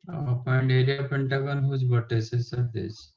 Occupied area Pentagon whose vertices are this.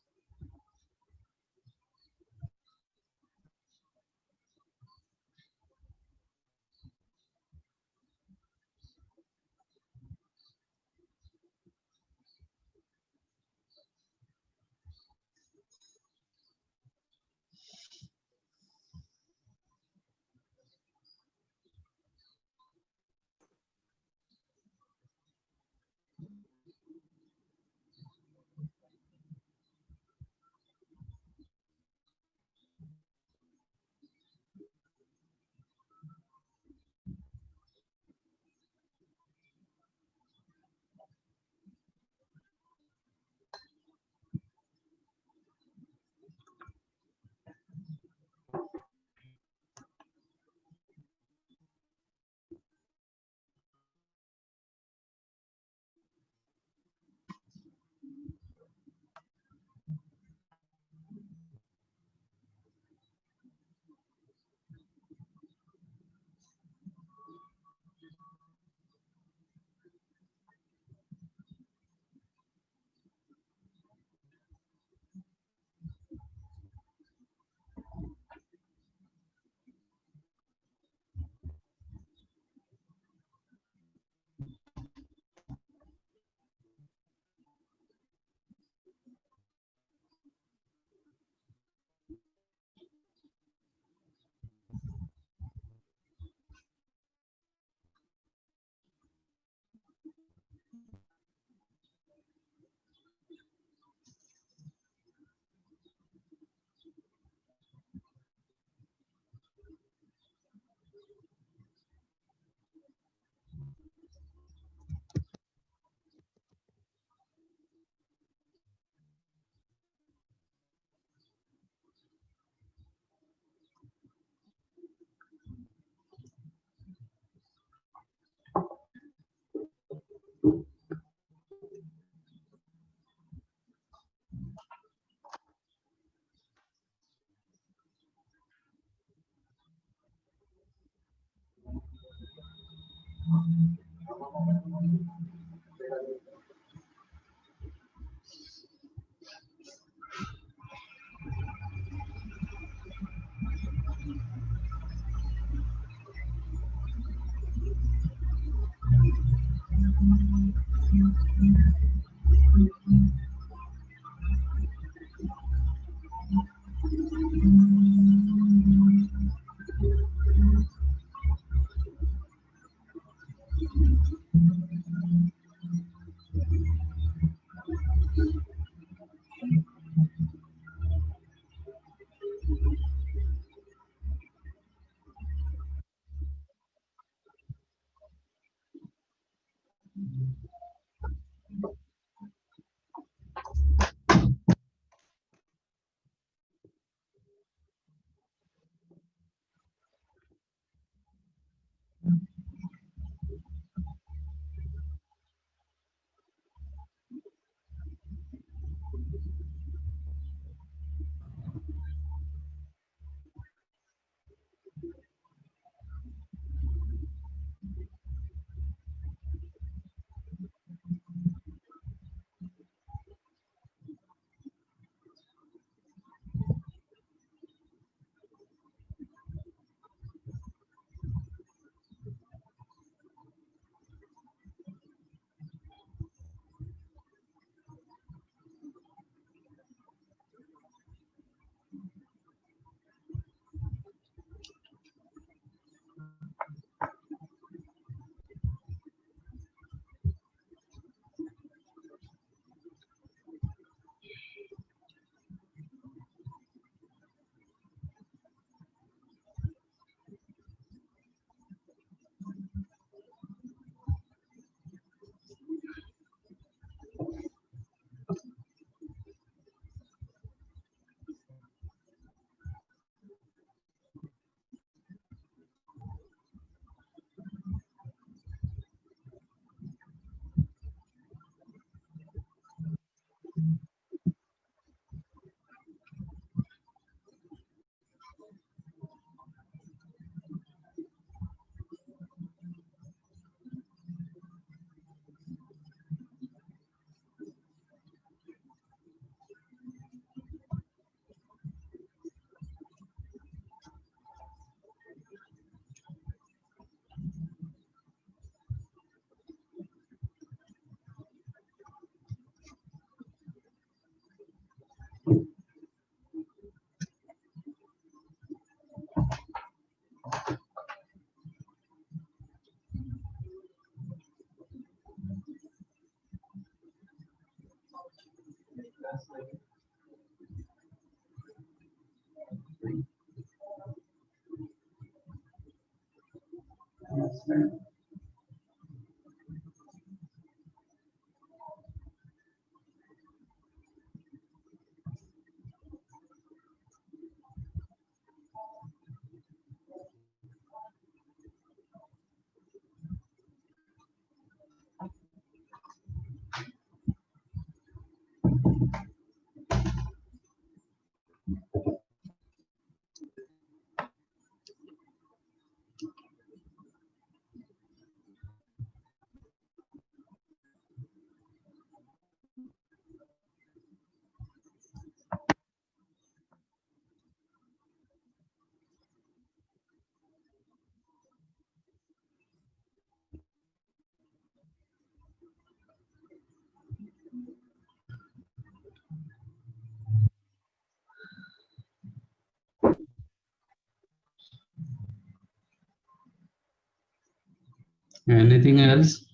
Anything else?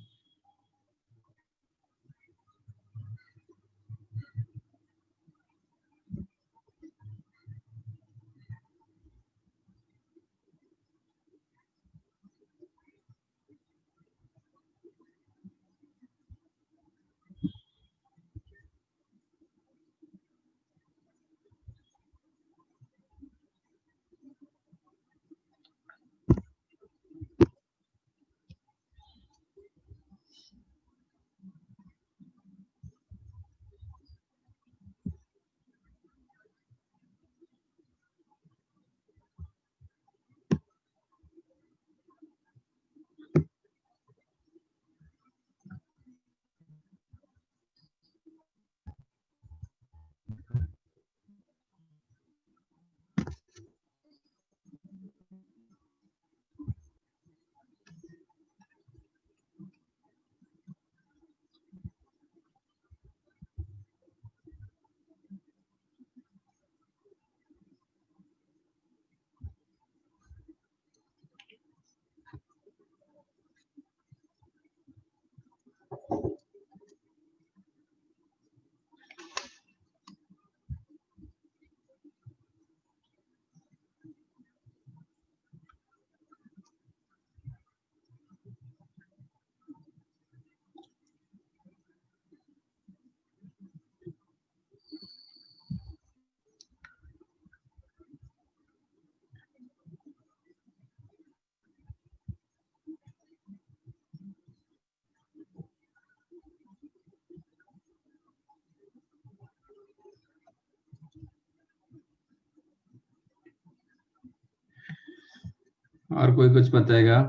और कोई कुछ बताएगा?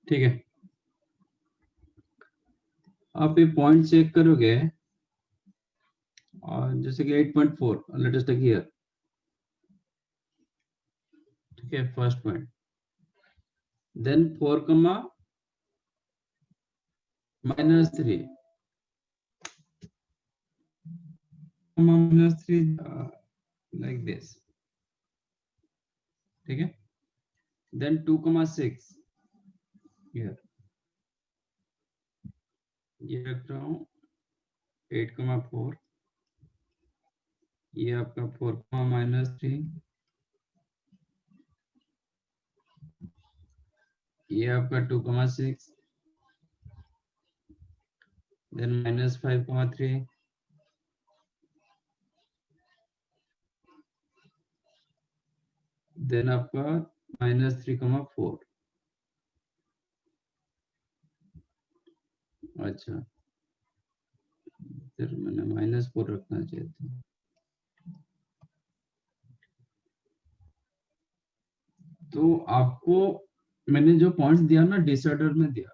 ठीक है, आप ये पॉइंट चेक करोगे और जैसे कि 8.4 लेट अस टेक हियर, ठीक है, फर्स्ट पॉइंट, देन 4 कमा -3 -3 like this, ठीक है, then 2,6 here, ये रख रहा हूँ 8,4, ये आपका 4,-3, ये आपका 2,6, then -5,3, then आपका -3,4, अच्छा, फिर मैंने -4 रखना चाहिए था। तो आपको मैंने जो पॉइंट्स दिया ना डिसऑर्डर में दिया,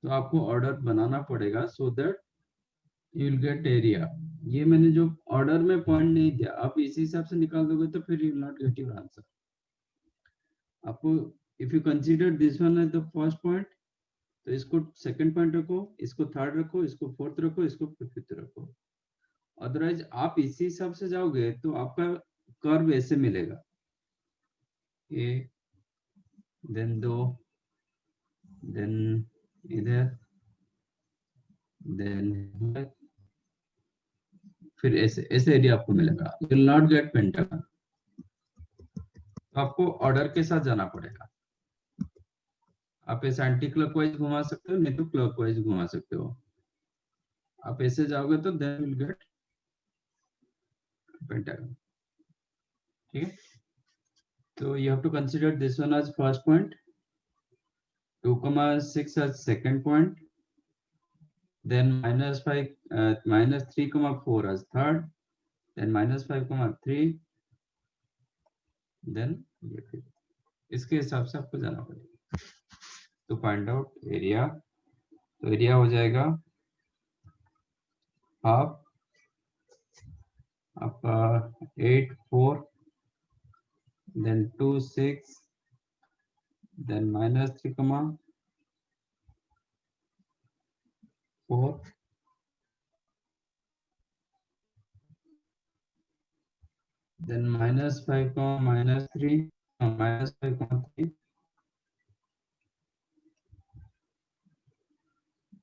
तो आपको ऑर्डर बनाना पड़ेगा so that you will get area. ये मैंने जो ऑर्डर में पॉइंट नहीं दिया, आप इसी हिसाब से निकाल दोगे तो फिर you will not get your answer. आपको if you consider this one as the first point, तो इसको सेकंड पॉइंट रखो, इसको थर्ड रखो, इसको फोर्थ रखो, इसको फिफ्थ रखो। अदरवाइज आप इसी हिसाब से जाओगे तो आपका कर्व ऐसे मिलेगा, एक, देन 2, देन इधर, देन फिर ऐसे ऐसे एरिया आपको मिलेगा, you will not gate pentagon. तो आपको ऑर्डर के साथ जाना पड़ेगा। आप ऐसे एंटी क्लॉकवाइज घुमा सकते हो, नहीं तो क्लॉकवाइज घुमा सकते हो। आप ऐसे जाओगे तो देन विल गेट पेंटागन, ठीक है। तो you have to consider this one as first point, 2,6 as second point, then -5, -3,4 as third, then -5,3, then ये फिर इसके हिसाब से आपको जाना पड़ेगा। तो फाइंड आउट एरिया, तो एरिया हो जाएगा हाफ आपका 8, 4, then 2, 6, then -3,4, then -5, -3, -5,3,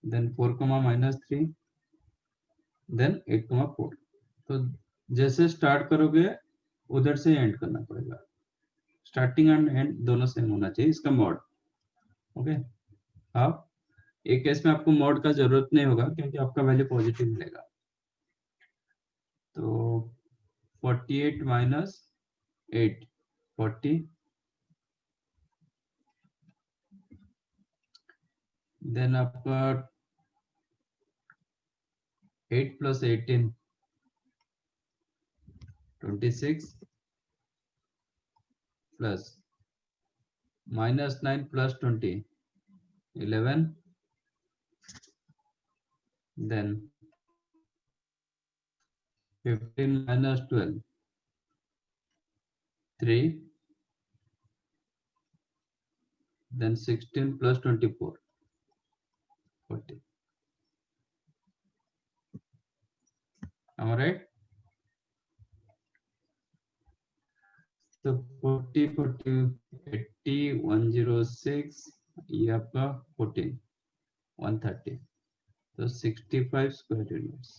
then 4, -3, then 8,4। तो जैसे स्टार्ट करोगे उधर से एंड करना पड़ेगा, स्टार्टिंग एंड एंड दोनों सेम होना चाहिए इसका मॉड, ओके। अब एक केस में आपको मॉड का जरूरत नहीं होगा क्योंकि आपका वैल्यू पॉजिटिव मिलेगा। तो 48 - 8 40, देन आपका 8 + 18 26, plus -9 + 20 11, then 15 - 12 3, then 16 + 24 40। Am I right? तो 40 40 80 106, ये आपका 14 130, तो 65 स्क्वायर यूनिट्स।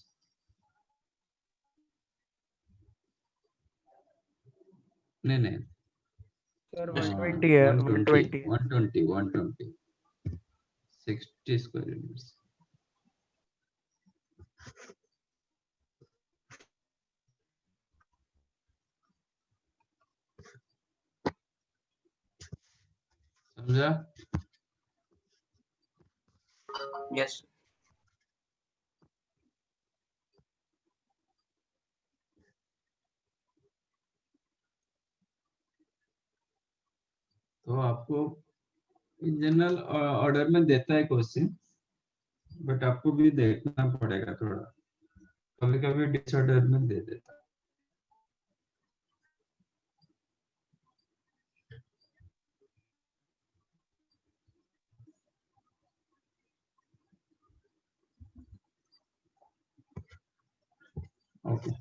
नहीं नहीं सर 120 है, 120 है। 120 60 स्क्वायर यूनिट्स। समझा? Yes. तो आपको इन जनरल ऑर्डर में देता है क्वेश्चन, बट आपको भी देखना पड़ेगा थोड़ा, कभी कभी डिसऑर्डर में दे देता है। Okay.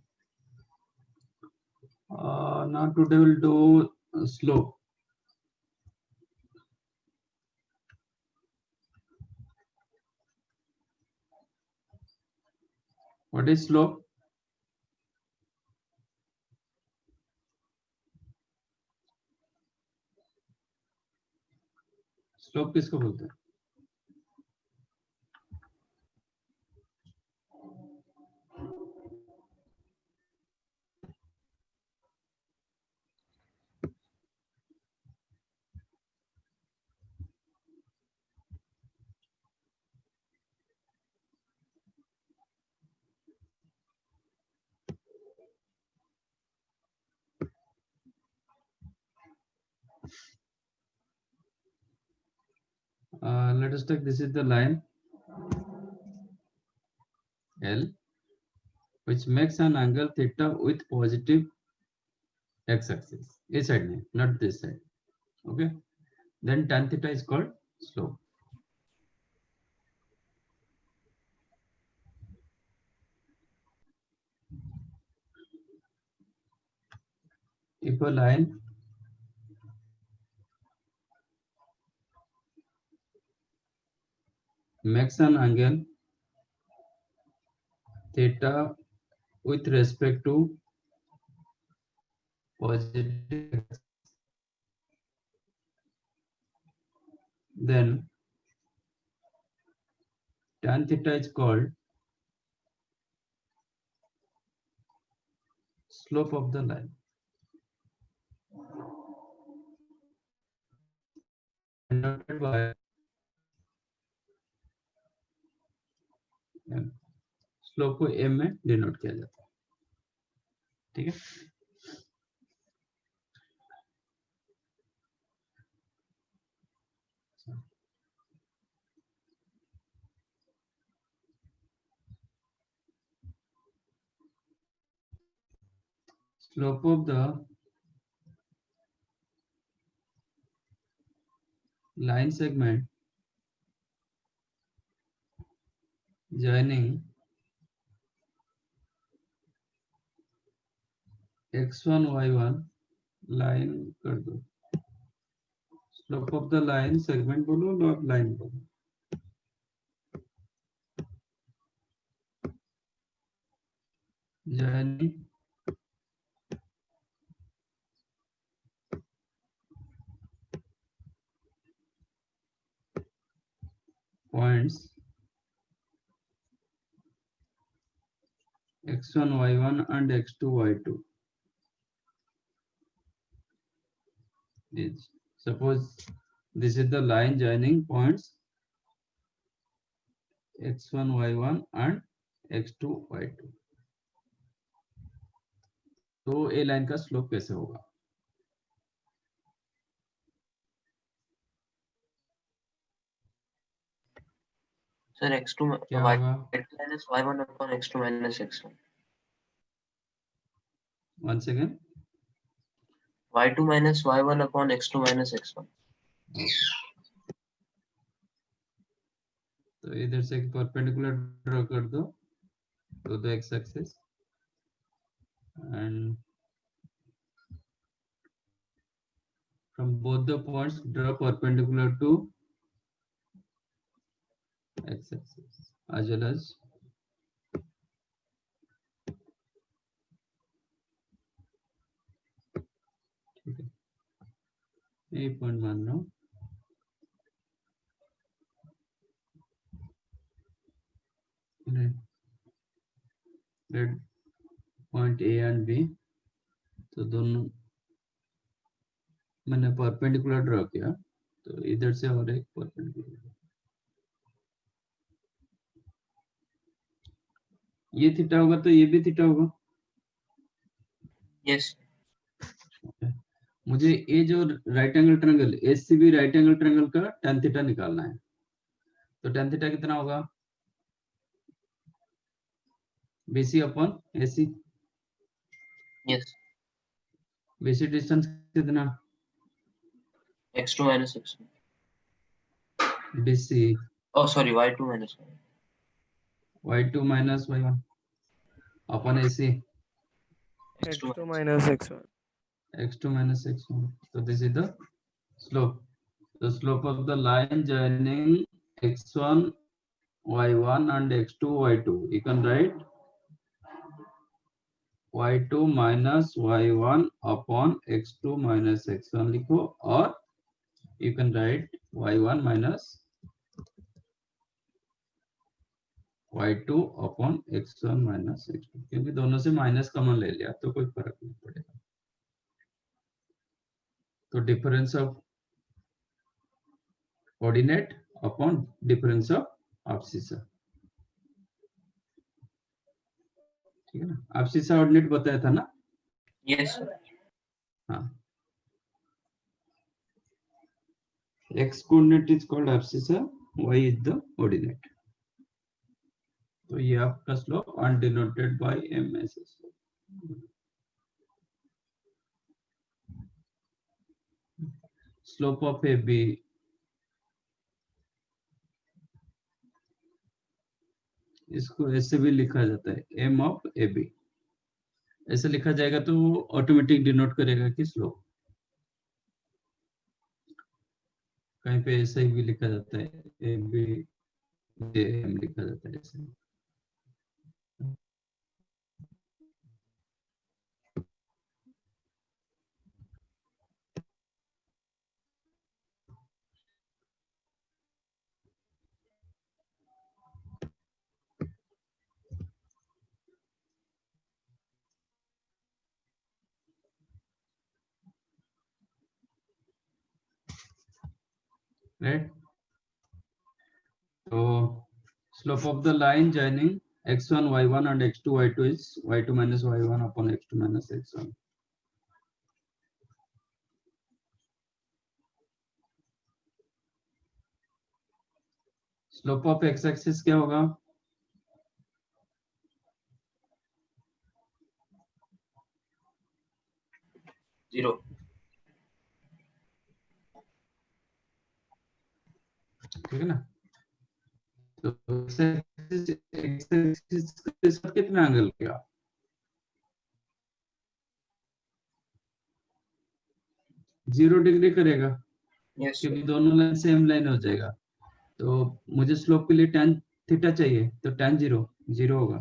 Now today we'll do slope. What is slope? Slope किसको बोलते हैं? Let us take, this is the line L, which makes an angle theta with positive x-axis. This side, not this side. Okay. Then tan theta is called slope. If a line makes an angle theta with respect to positive, then tan theta is called slope of the line. Denoted by m. Slope को m में denote किया जाता है, ठीक है। Slope of the line segment joining x1 y1 line कर दो। Slope of the line segment बोलो और line बोलो। joining points x1 y1 and x2 y2 is, suppose this is the line joining points x1 y1 and x2 y2, तो ए line का slope कैसे होगा? Sir, x2 क्या y होगा? minus y1 upon x2 minus x1. Once again, y2 minus y1 upon x2 minus x1. तो इधर से perpendicular draw कर दो to the x axis and from both the points draw perpendicular to x axis as well as a point मान लो, let point A and B, तो दोनों मैंने perpendicular draw किया तो इधर से और एक परपेंडिकुलर, ये थीटा होगा तो ये भी थीटा होगा। Yes. मुझे ये जो right angle triangle ACB right angle triangle का tan थीटा निकालना है। तो tan थीटा कितना होगा? BC upon AC। Yes. BC distance कितना? X2 minus X1. BC Oh, sorry. Y2 minus Y1. Y2 minus Y1 upon AC X2 x2 minus minus x1. X2 minus X1. So this is the slope. The slope of the line joining X1 Y1 and X2 Y2. You can write Y2 minus Y1 upon X2 minus X1 लिखो, और you can write Y1 minus Y2 upon X1 minus X2, क्योंकि दोनों से minus common ले लिया तो कोई फर्क नहीं पड़ेगा। तो difference of ordinate upon difference of abscissa, ठीक है ना? एब्सिसा ऑर्डिनेट बताया था ना? Yes, sir. हाँ, x coordinate is called abscissa, y is the ordinate। तो ये आपका slope and denoted by ms। Slope of AB इसको ऐसे भी लिखा जाता है, m ऑफ AB। ऐसे लिखा जाएगा तो वो ऑटोमेटिक डिनोट करेगा कि स्लोप। कहीं पे ऐसे ही भी लिखा जाता है, AB JM लिखा जाता है ऐसे। राइट? तो slope of the line joining x1 y1 and x2 y2 is y2 minus y1 upon x2 minus x1। Slope of x axis क्या होगा? Zero. ठीक है ना? तो x एक्सिस के साथ कितना एंगल क्या? 0 डिग्री करेगा, Yes, sir. क्योंकि दोनों लाइन सेम लाइन हो जाएगा। तो मुझे स्लोप के लिए tan थीटा चाहिए, तो tan 0 होगा।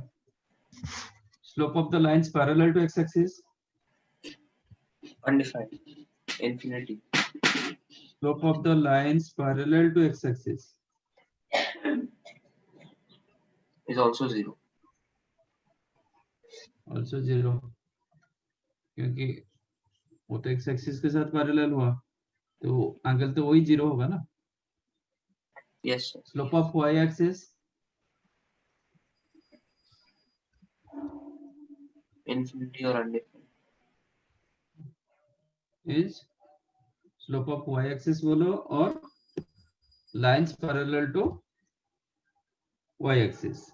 Slope of the lines parallel to x axis, Undefined. Infinity. Slope of the lines parallel to x axis Is also zero. Also 0, क्योंकि वो तो x एक्सिस के साथ पैरेलल हुआ, तो एंगल तो वही 0 होगा ना। Yes, sir. Slope of y axis Infinity or undefined. Is slope of y axis बोलो, और lines parallel to y axis.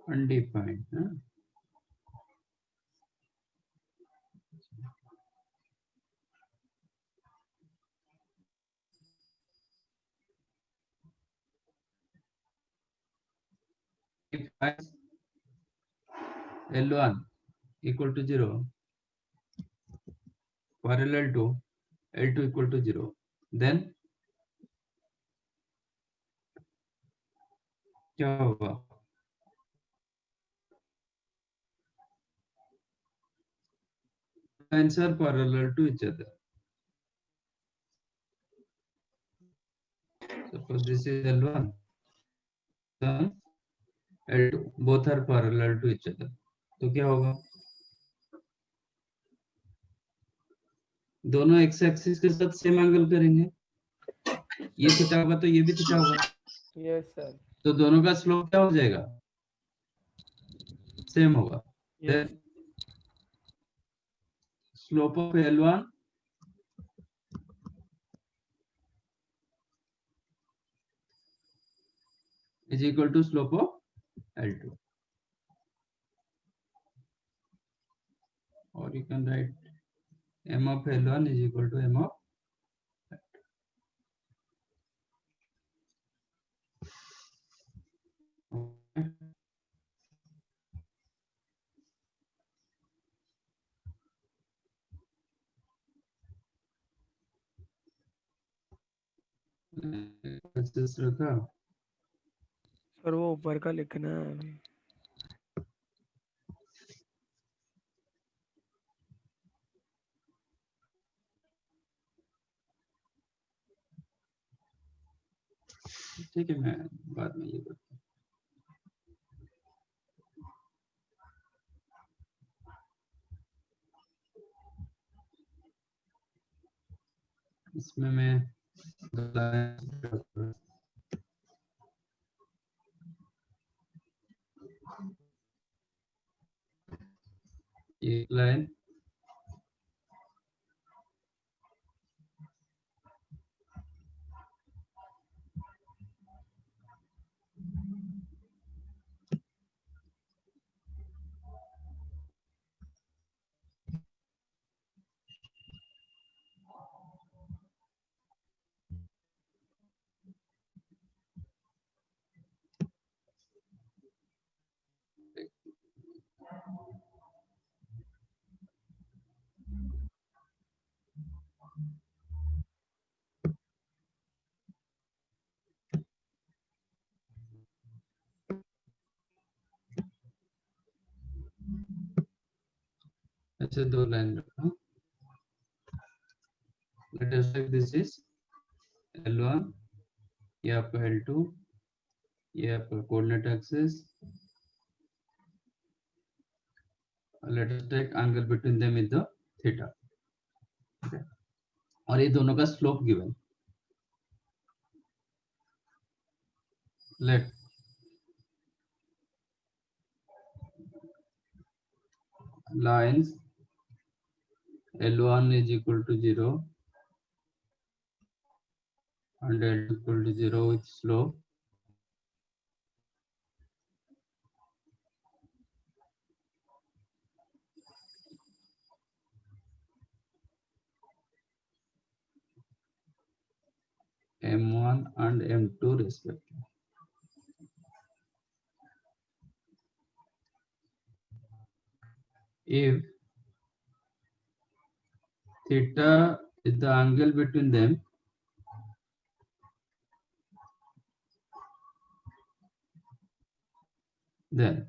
Undefined, हाँ? If L1 equal to 0 parallel to L2 equal to 0, then क्या होगा? Lines are parallel to each other. Suppose this is L1, then L2 both are parallel to each other, तो क्या होगा, दोनों x axis के साथ same angle करेंगे, ये थीटा होगा तो ये भी थीटा होगा, यस सर। तो दोनों का स्लोप क्या हो जाएगा, सेम होगा। Yes. Then slope of L1 is equal to slope of L2, or you can write m of L1 is equal to m of L2. रखा, सर वो ऊपर का लिखना है अभी। ठीक है, मैं बाद में ये करता हूँ। इसमें मैं एक लाइन ऐसे दो लाइन रखा, let us take this is L1, ये आपका L2, ये आपका coordinate axis, let us take angle between them is the theta, okay? और ये दोनों का slope given, let lines L1 is equal to 0 and L2 equal to 0 with slope M1 and M2 respectively. If theta is the angle between them, then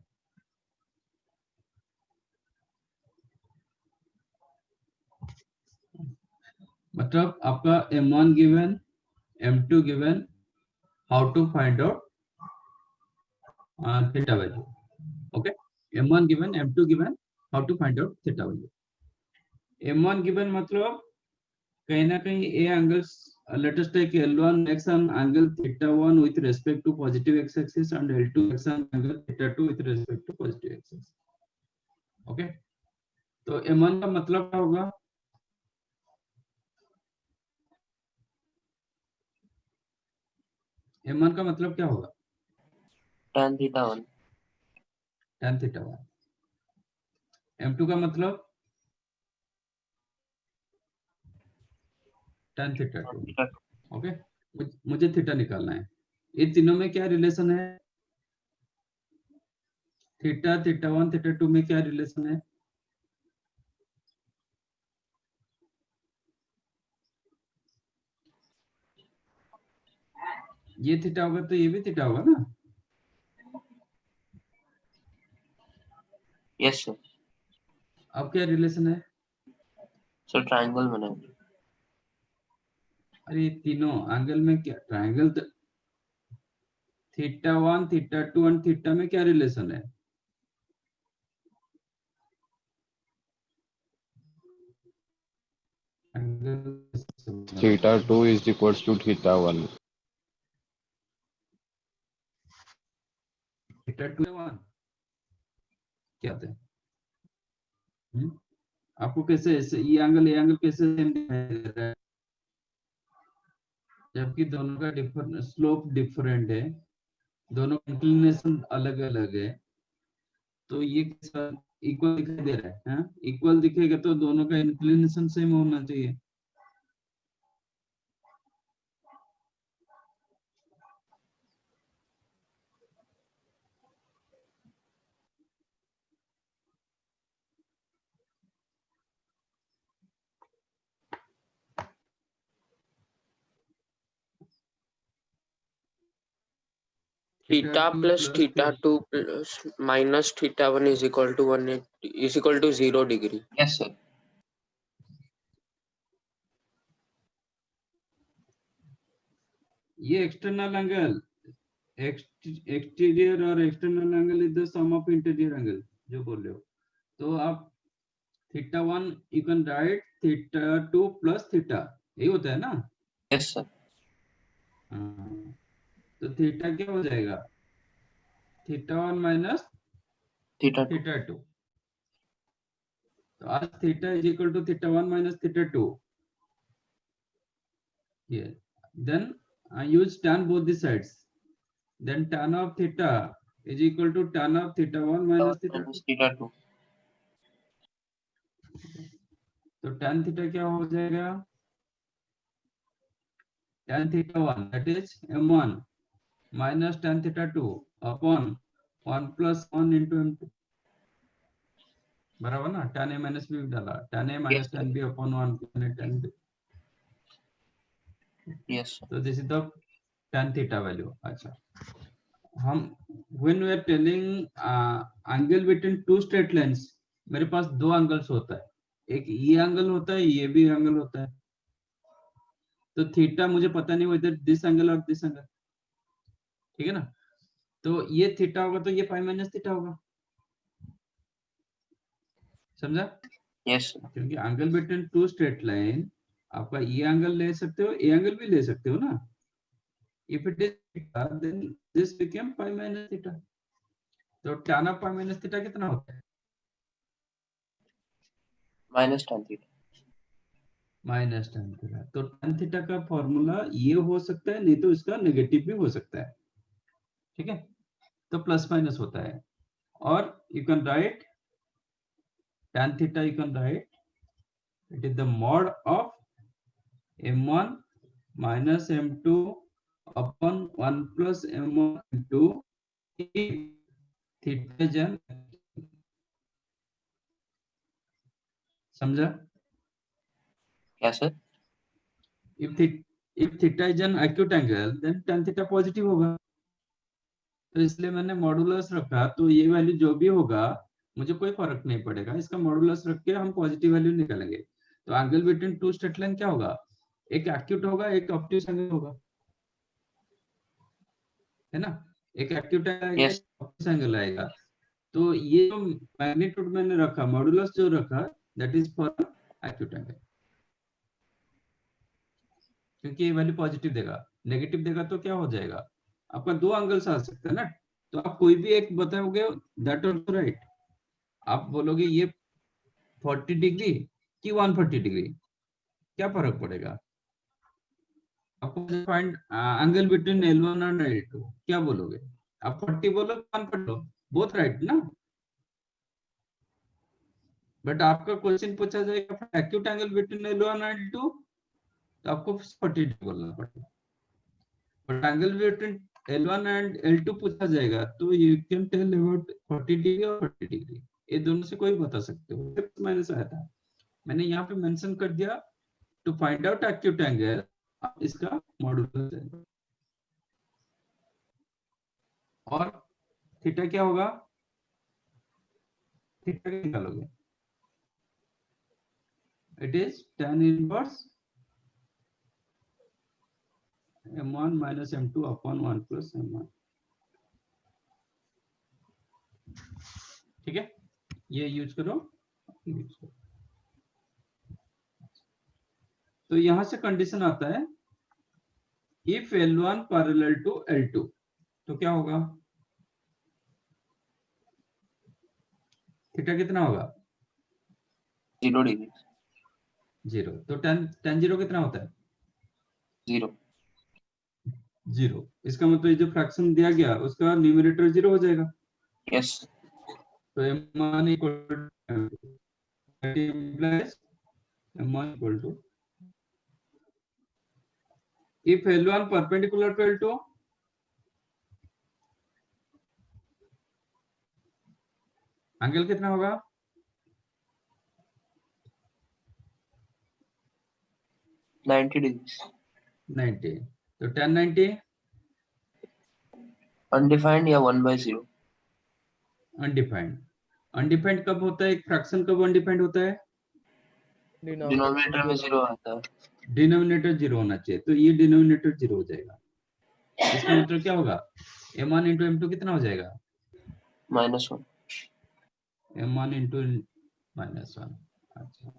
मतलब आपका M1 given, M2 given, how to find out theta value, okay? M1 given, M2 given, how to find out theta value. M1 given मतलब कहीं ना कहीं A angles, let us take L1 makes an angle theta 1 with respect to positive x-axis and L2 makes an angle theta 2 with respect to positive x-axis, okay? तो M1 का मतलब क्या होगा, M1 का मतलब क्या होगा, tan theta 1, tan theta 1. M2 का मतलब tan theta 2, ओके? मुझे थीटा निकालना है, ये तीनों में क्या रिलेशन है, थीटा, थीटा 1, थीटा 2 में क्या रिलेशन है, ये थीटा होगा तो ये भी थीटा होगा ना, yes sir, अब क्या रिलेशन है, so triangle बनेगा, अरे तीनों एंगल में क्या ट्रायंगल, θ1, θ2 और थीटा में क्या रिलेशन है? θ2 is equals to θ1. θ2 1 क्या होता है? आपको कैसे ये एंगल कैसे सेम दिखाई दे रहा है, जबकि दोनों का स्लोप डिफरेंट है, दोनों का इंक्लिनेशन अलग अलग है, तो ये इक्वल दिखाई दे रहा है? इक्वल दिखेगा तो दोनों का इंक्लिनेशन सेम होना चाहिए। theta plus theta2 plus minus theta1 is equal to 0 degree. Yes, sir. ये एक्सटर्नल एंगल, एक्सटीरियर और external angle is the sum of interior angle जो बोल रहे हो। तो आप θ1 you can write θ2 plus theta, यही होता है ना? Yes, sir. तो थीटा क्या हो जाएगा? θ1 माइनस θ2. θ2। तो आज theta is equal to θ1 minus θ2। Here then I use tan both the sides, then tan of theta is equal to tan of θ1 minus θ2। Minus θ2. तो tan थीटा क्या हो जाएगा? tan θ1 that is m1 minus tan θ2 upon 1 plus 1 into m2, बराबर ना? tan a minus b डाला, tan a minus Yes, sir. tan b upon 1 tan b। Yes, sir. So this is the tan theta value। अच्छा, हम when we are telling angle between two straight lines, मेरे पास दो angles होता है, एक ये angle होता है, ये भी एंगल होता है। तो थीटा मुझे पता नहीं whether दिस एंगल और दिस एंगल, ठीक है ना? तो ये थीटा होगा तो ये पाई माइनस थीटा होगा, समझा? Yes, sir. क्योंकि angle between two straight line आपका ये एंगल ले सकते हो, ये एंगल भी ले सकते हो ना। If it is theta then this become pi minus theta. तो tan of pi minus theta कितना होता है? Minus tan theta. Minus tan theta. तो tan थीटा का फॉर्मूला ये हो सकता है, नहीं तो इसका नेगेटिव भी हो सकता है, ठीक है? तो प्लस माइनस होता है। और you can right tan theta, you can right it is the mod of m1 minus m2 upon 1 plus m1 into theta जन, समझा? Yes, sir. if theta is an acute angle then tan theta positive होगा। तो इसलिए मैंने modulus रखा, तो ये value जो भी होगा मुझे कोई फर्क नहीं पड़ेगा, इसका मॉडुलस रख के हम पॉजिटिव वैल्यू निकालेंगे। तो angle between two straight line क्या होगा? एक एक्यूट होगा, एक ऑब्ट्यूस एंगल होगा, है ना? एक एक्यूट एंगल, Yes. एक ऑब्ट्यूस एंगल आएगा। तो ये जो मैग्नीट्यूड मैंने रखा, मॉडुलस जो रखा, that is for acute angle, क्योंकि ये वैल्यू पॉजिटिव देगा। नेगेटिव देगा तो क्या हो जाएगा? आपका दो एंगल्स आ सकता है ना, तो आप कोई भी एक बताओगे दैट आल्सो राइट। आप बोलोगे ये 40 डिग्री कि 140 डिग्री, क्या फर्क पड़ेगा? आपको find angle between L1 and L2, क्या बोलोगे? आप 40 बोलो, 140 बोलो, बोथ राइट ना? बट आपका क्वेश्चन पूछा जाएगा acute angle between L1 and L2, तो आपको 40 डिग्री बोलना पड़ेगा। But angle between L1 and L2 पूछा जाएगा तो you can tell about 40 degree और 40 डिग्री, ये दोनों से कोई बता सकते हो। माइनस आया था, मैंने यहाँ पे मेंशन कर दिया to find out acute angle, इसका मॉडुलस है। और थीटा क्या होगा? थीटा क्या निकालोगे? It is tan inverse m1 minus m2 upon 1 plus m1। ठीक है, ये यूज करो। तो यहां से कंडीशन आता है if L1 parallel to L2, तो क्या होगा? थीटा कितना होगा? 0 डिग्री। 0। तो tan 0 कितना होता है? 0। 0। इसका मतलब ये जो फ्रैक्शन दिया गया उसका न्यूमरेटर 0 हो जाएगा। यस। तो m1 equal to if L1 perpendicular to L2, angle कितना होगा? 90 डिग्री। 90। तो tan 90 अनडिफाइंड या 1/0। अनडिफाइंड। अनडिफाइंड कब होता है? एक फ्रैक्शन कब अनडिफाइंड होता है? डिनोमिनेटर में 0 आता है। डिनोमिनेटर 0 होना चाहिए, तो ये डिनोमिनेटर 0 हो जाएगा। इसका मतलब क्या होगा? m1 इंटू m2 कितना हो जाएगा? -1। m1 into -1। अच्छा,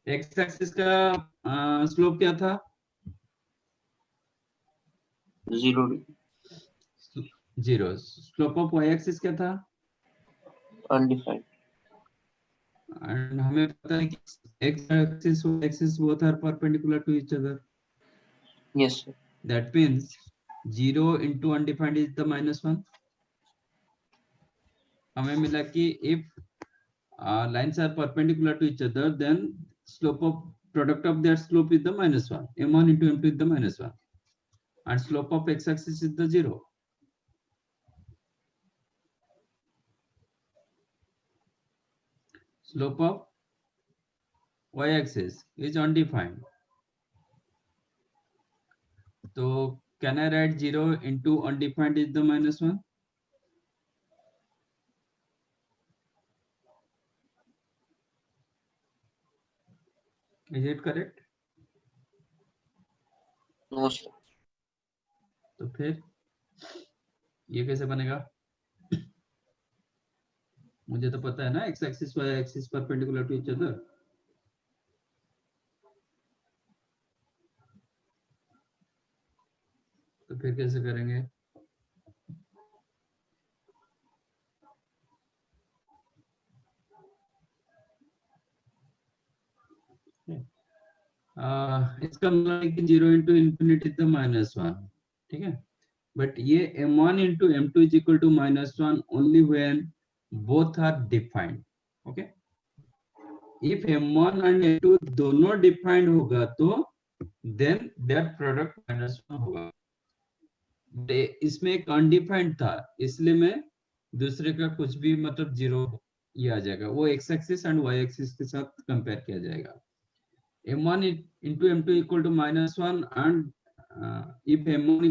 एक्स एक्सिस का स्लोप क्या था? 0 degree. 0। Slope of y axis क्या था? अनडिफाइंड। एंड हमें पता है कि x axis y axis both are perpendicular to each other. Yes sir. That means 0 into undefined is the -1. हमें मिला कि if lines are perpendicular to each other, then slope of product of their slope is the -1. m1 into m2 is the -1, and slope of x-axis is the 0. Slope of y-axis is undefined. So can I write 0 into undefined is the -1? Is it correct? No sir. तो फिर ये कैसे बनेगा? मुझे तो पता है ना x axis y axis perpendicular to each other. तो फिर कैसे करेंगे? इसका मतलब है कि 0 इंटू इंफिनिटी द -1, ठीक है। बट ये m1 into m2 is equal to -1 only when both are defined. Okay, if m1 and m2 दोनों डिफाइंड होगा तो देन दैट प्रोडक्ट -1 होगा। इसमें एक अनडिफाइंड था, इसलिए मैं दूसरे का कुछ भी मतलब 0 ये आ जाएगा, वो x axis and y axis के साथ कंपेयर किया जाएगा। m1 into m2 equal to -1, and if m1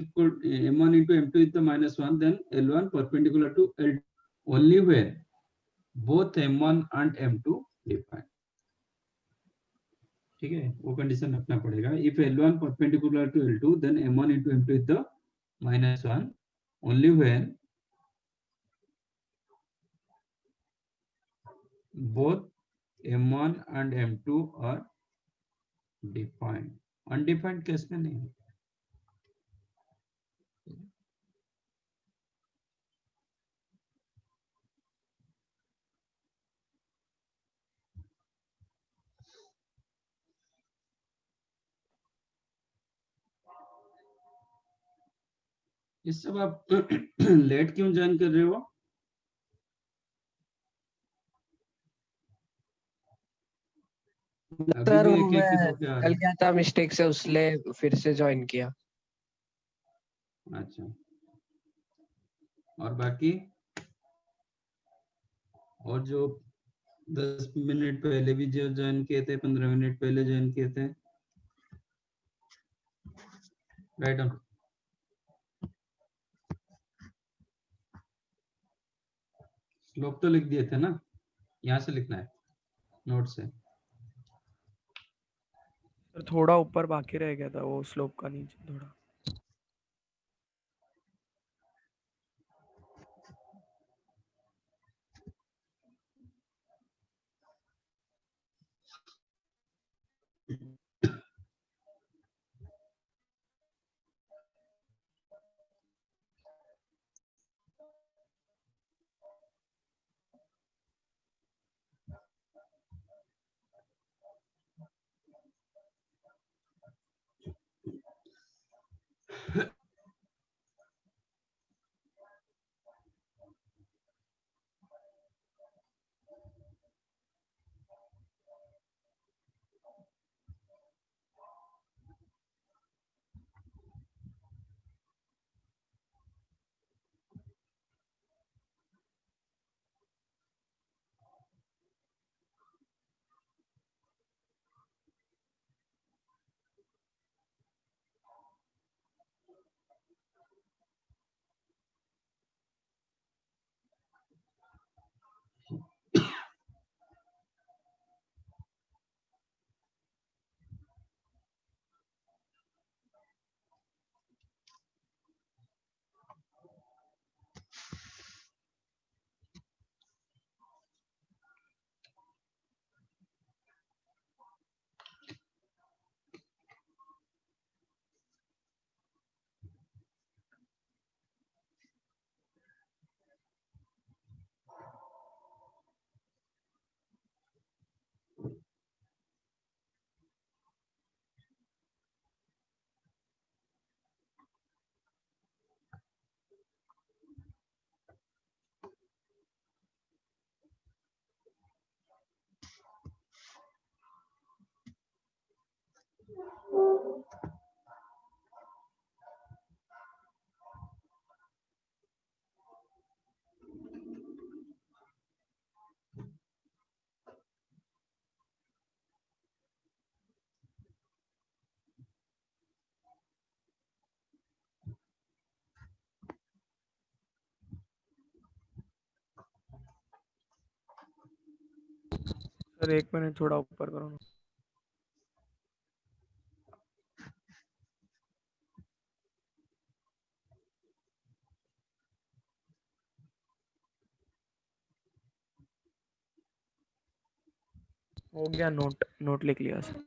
into m2 is the -1, then L1 perpendicular to L2 only when both m1 and m2 define. ठीक है, वो कंडीशन रखना पड़ेगा। if L1 perpendicular to L2, then m1 into m2 is the -1 only when both m1 and m2 are defined. Undefined case में नहीं। इस सब आप लेट क्यों ज्वाइन कर रहे हो? अभी सर भी वो एक मैं एक होके आ कल रहे गया था मिस्टेक से, उसलिए फिर से ज्वाइन किया। हैं। अच्छा, और बाकी और जो 10 मिनट पहले भी जो ज्वाइन किए थे, 15 मिनट पहले ज्वाइन किए थे, राइट डाउन। स्लोप तो लिख दिए थे ना, यहाँ से लिखना है नोट से। सर थोड़ा ऊपर बाकी रह गया था वो स्लोप का, नीचे थोड़ा। सर 1 मिनट थोड़ा ऊपर करो ना। हो गया, नोट नोट लिख लिया sir.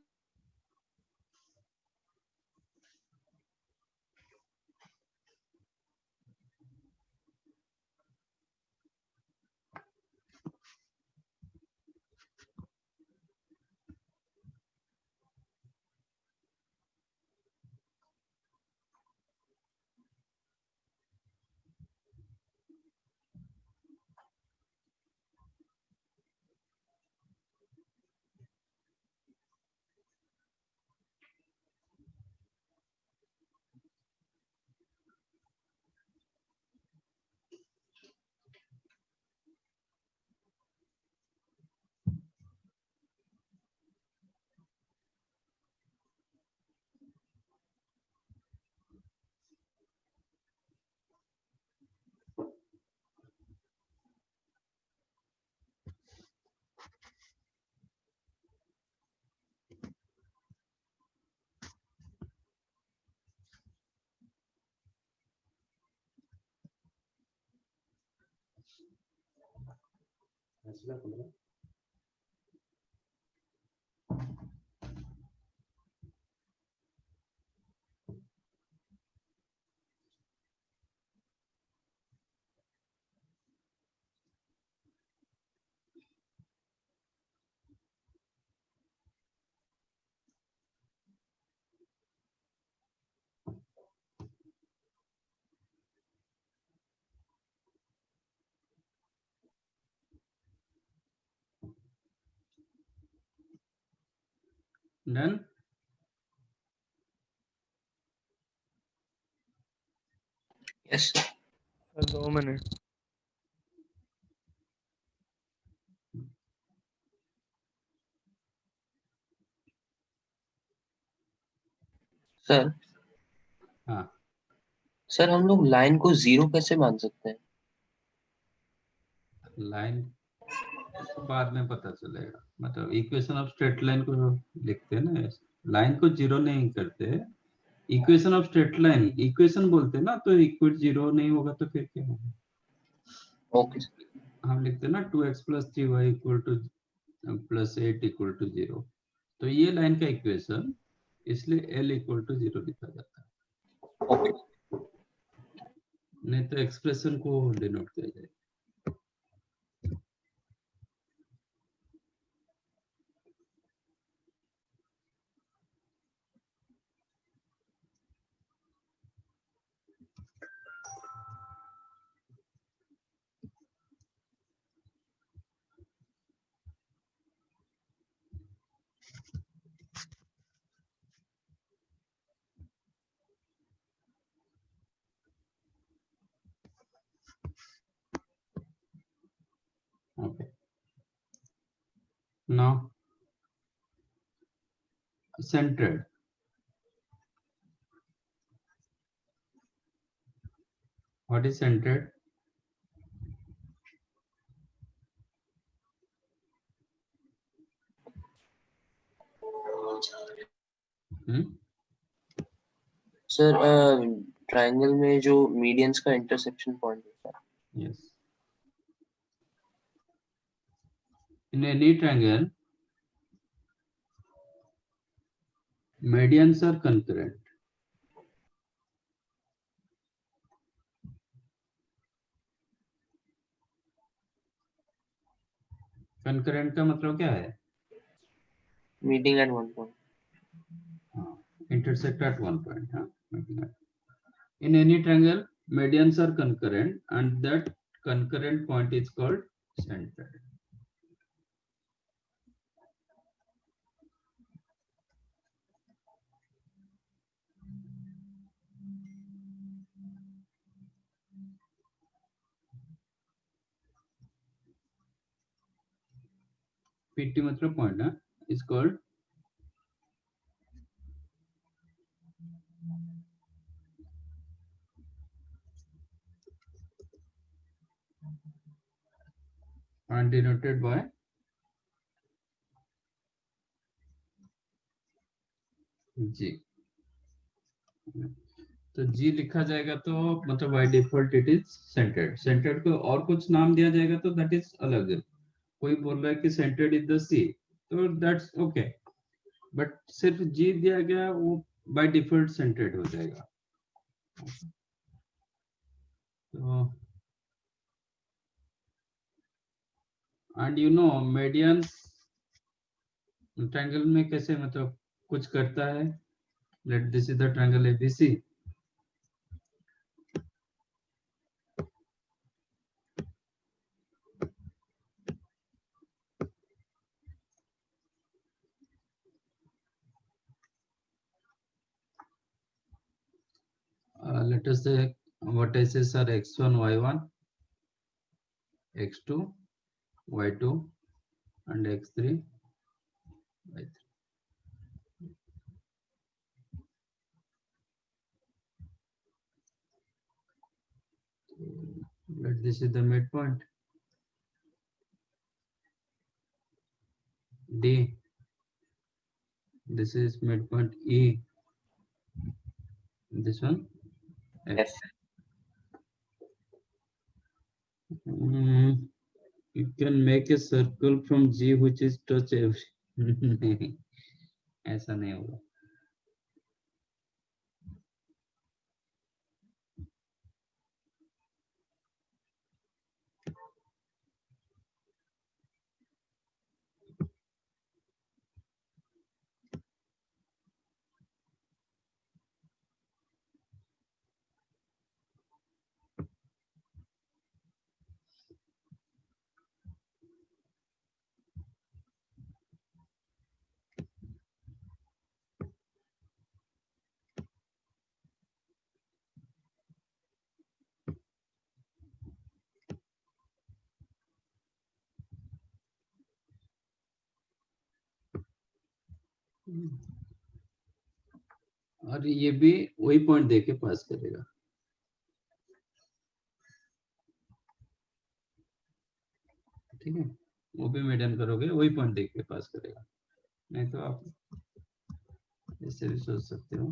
Done. Yes, sir. Sir 2 minute. Sir हाँ, सर हम लोग लाइन को 0 कैसे मान सकते हैं? लाइन बाद में पता चलेगा। मतलब इक्वेशन ऑफ स्ट्रेट लाइन को लिखते हैं ना, लाइन को जीरो नहीं करते। Equation of straight line equation बोलते हैं ना, तो इक्वल जीरो नहीं होगा तो फिर क्या होगा? Okay sir. हम लिखते हैं ना 2x + 3y + 8 = 0। तो ये लाइन का इक्वेशन, इसलिए l = 0 लिखा जाता है। ओके नहीं तो एक्सप्रेशन को डिनोट किया जाएगा। Okay. Now, centered. What is centered? Sir triangle में जो मीडियंस का इंटरसेक्शन पॉइंट होता है। Yes. In any triangle, medians are concurrent. Concurrent का मतलब क्या है? Meeting at one point. Intersect at one point. In any triangle, medians are concurrent, and that concurrent point is called centered. PT मतलब point है, is called and denoted by G. तो G लिखा जाएगा तो मतलब by default it is centered. Centered को और कुछ नाम दिया जाएगा तो that is अलग है. कोई बोल रहा है कि centered is the C, तो that's okay. But सिर्फ G दिया गया वो by default centered हो जाएगा. तो and you know median triangle में कैसे मतलब कुछ करता है. Let this is the triangle ABC. Let us say vertices are x1, y1, x2, y2, and x3, y3. Let this is the midpoint. D. This is midpoint E. This one F. You can make a circle from G which is touch every. नहीं, ऐसा नहीं होगा. और ये भी वही point देके पास करेगा. ठीक है, वो भी मीडियन करोगे वही पॉइंट देख के पास करेगा. नहीं तो आप ऐसे भी सोच सकते हो.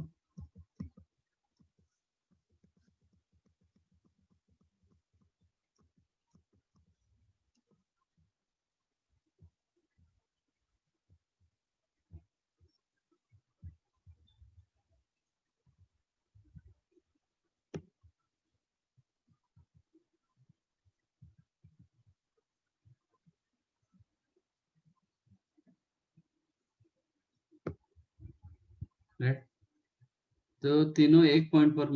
राइट, तो तीनों एक पॉइंट पर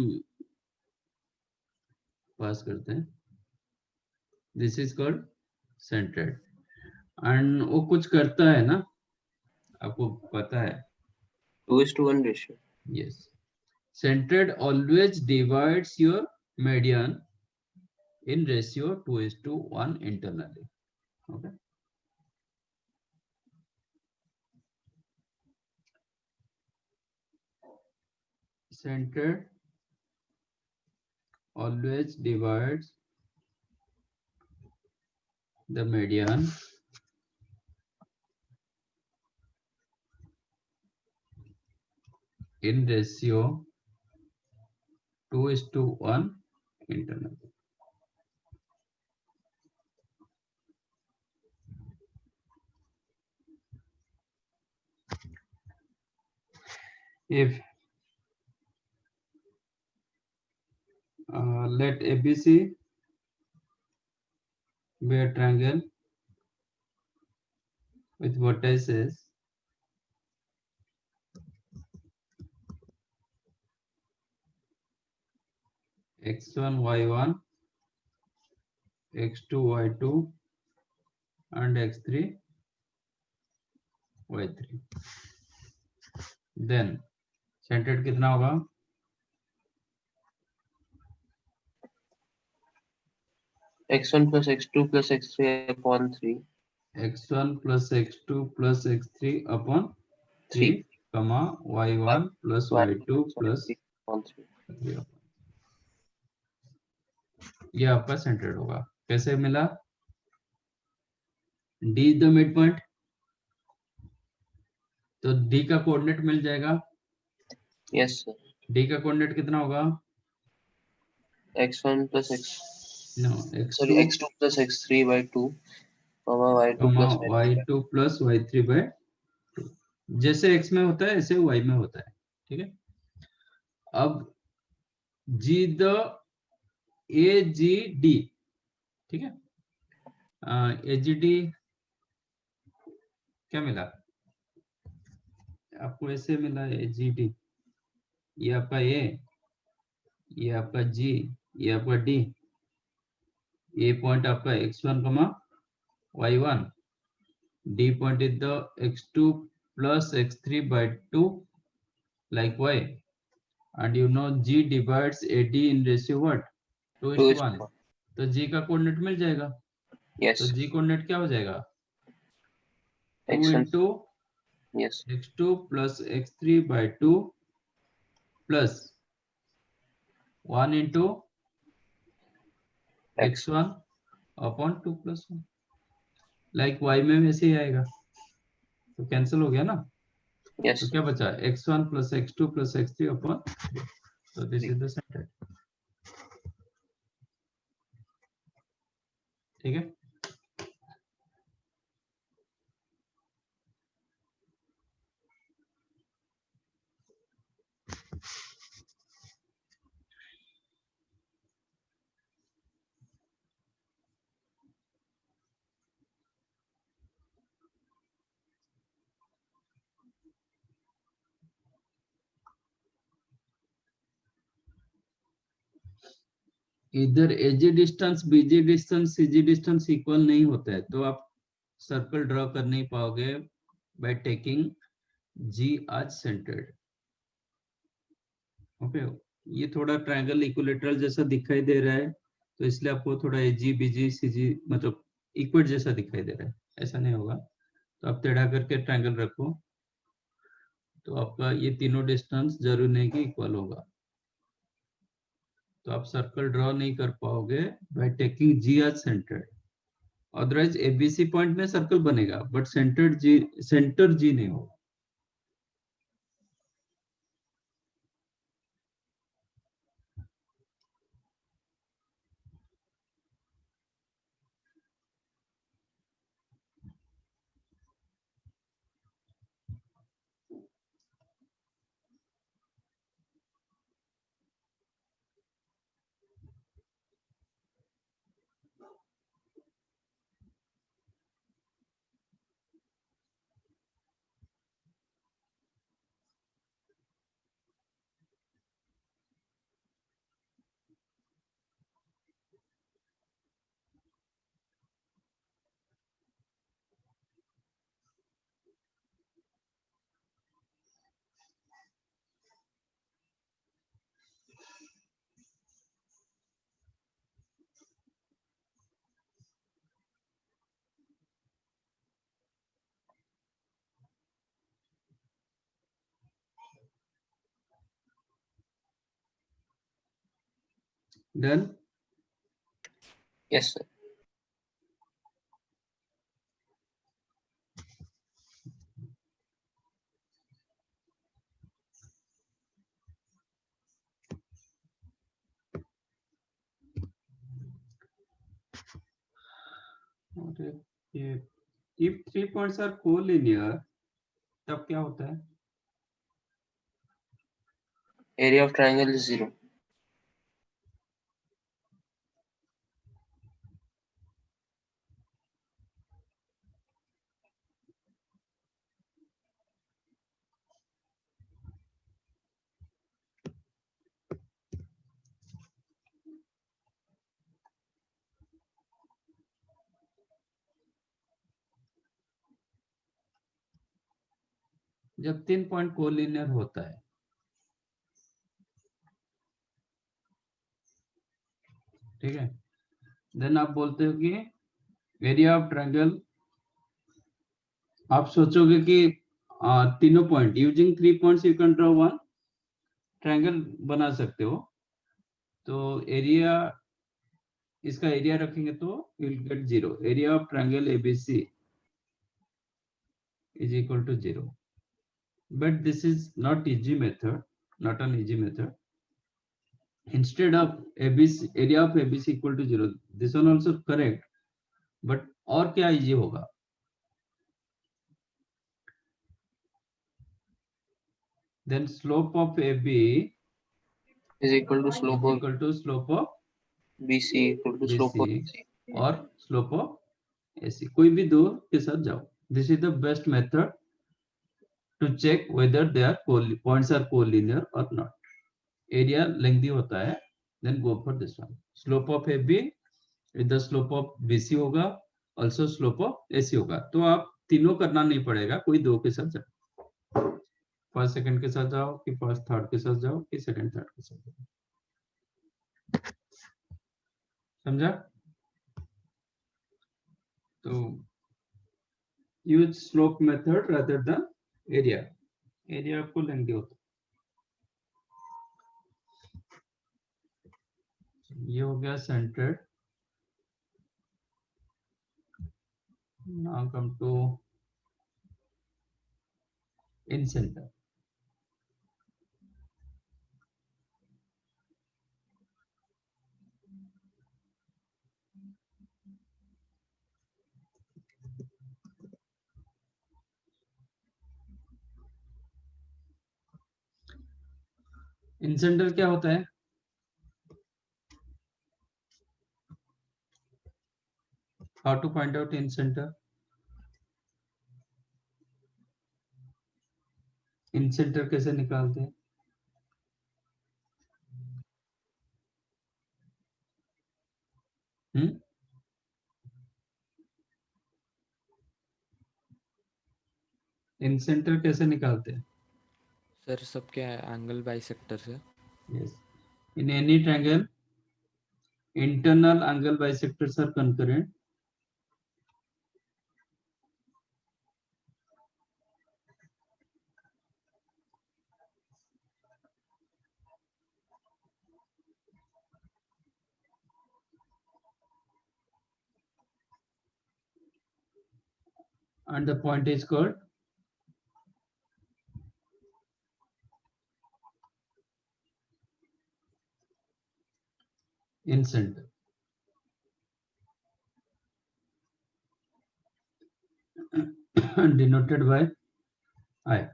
पास करते हैं. This is called centred. And वो कुछ करता है ना, आपको पता है. 2:1 ratio. Yes, centered always divides your median in ratio 2:1 internally. Okay. Centered always divides the median in ratio 2:1 internally. If let ABC be a triangle with vertices x1, y1, x2, y2, and x3, y3, then centered कितना होगा? x1 plus x2 plus x3 upon 3. x1 plus x2 plus x3 upon 3 comma y1 plus y2 plus 3 upon। ये आपका centred होगा। कैसे मिला? D is the mid point, तो D का coordinate मिल जाएगा। Yes sir. D का कोऑर्डिनेट कितना होगा? x1 plus x no sorry x2 x2 plus x3 by 2 y2 comma plus y2 plus y3 by 2। जैसे x में होता है ऐसे y में होता है। ठीक है, अब G द AGD, ठीक है, AGD क्या मिला आपको? ऐसे मिला AGD, ये आपका A, ये आपका G, ये आपका D, ये पॉइंट आपका x1 y1, D point is the x2 plus x3 by 2 like y, and you know G divides AD in ratio what? 2:1। तो G का कोऑर्डिनेट मिल जाएगा। yes तो G कोऑर्डिनेट क्या हो जाएगा? 2 x1 into yes x2 plus x3 by 2 plus 1 into x1 upon 2 plus 1, like y में वैसे ही आएगा, तो कैंसिल हो गया ना। yes तो क्या बचा? x1 plus x2 plus x3 upon, so this is the center। ठीक है, इधर AG distance, BG distance, CG distance equal नहीं होता है, तो आप सर्कल ड्रॉ कर नहीं पाओगे by taking G as centred. Okay, ये थोड़ा ट्रायंगल इक्विलेटरल जैसा दिखाई दे रहा है, तो इसलिए आपको थोड़ा AG BG CG मतलब इक्वेट जैसा दिखाई दे रहा है, ऐसा नहीं होगा। तो आप टेढ़ा करके ट्रायंगल रखो, तो आपका ये तीनों डिस्टेंस जरूर नहीं कि इक्वल होगा, तो आप सर्कल ड्रॉ नहीं कर पाओगे by taking G as centred. Otherwise ABC point में सर्कल बनेगा बट सेंटर G नहीं होगा। डन। yes sir और ये if 3 points are collinear तब क्या होता है? area of triangle is 0 जब 3 पॉइंट कोलिनियर होता है, ठीक है, देन आप बोलते हो कि एरिया ऑफ ट्रायंगल आप सोचोगे कि तीनों point using 3 points you can draw one triangle बना सकते हो। तो एरिया, इसका एरिया रखेंगे तो you will get 0। Area of triangle ABC is equal to 0। But this is not easy method, not an easy method. Instead of ABC, area of ABC equal to 0, this one also correct, but और क्या easy होगा? Then slope of AB is equal to is slope of equal to slope of BC equal to slope of BC और slope of AC, कोई भी दो के साथ जाओ। This is the best method to check whether they are points are collinear or not. Area lengthy होता है, then go for this one. Slope of AB with the slope of BC होगा, also slope of AC होगा। तो आप तीनों करना नहीं पड़ेगा, कोई दो के साथ जाओ। फर्स्ट सेकंड के साथ जाओ कि फर्स्ट थर्ड के साथ जाओ कि सेकंड थर्ड के साथ जाओ। समझा? तो use slope method rather than area. Area आपको लेंगे होता। ये हो गया centred. Now come to in center. In centre क्या होता है? How to find out in center? In centre कैसे निकालते हैं? इन सेंटर कैसे निकालते हैं? सर सबके एंगल बाइसेक्टर से। Yes. In any triangle, internal angle bisectors are concurrent. And the point is called in center. Denoted by I.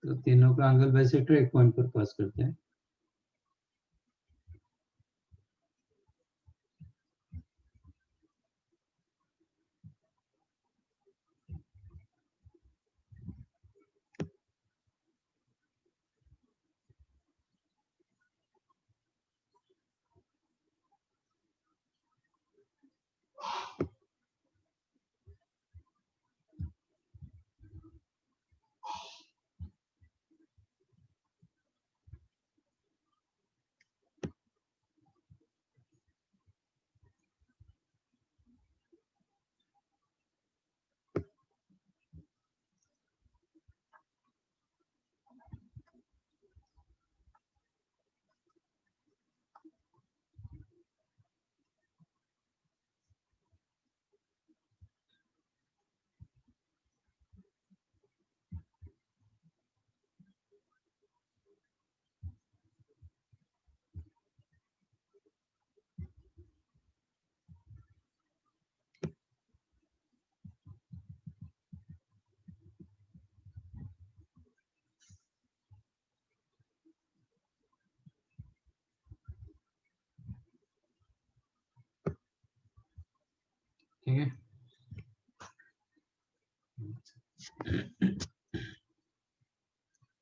तो तीनों का एंगल बाइसेक्टर एक पॉइंट पर पास करते हैं। ठीक है।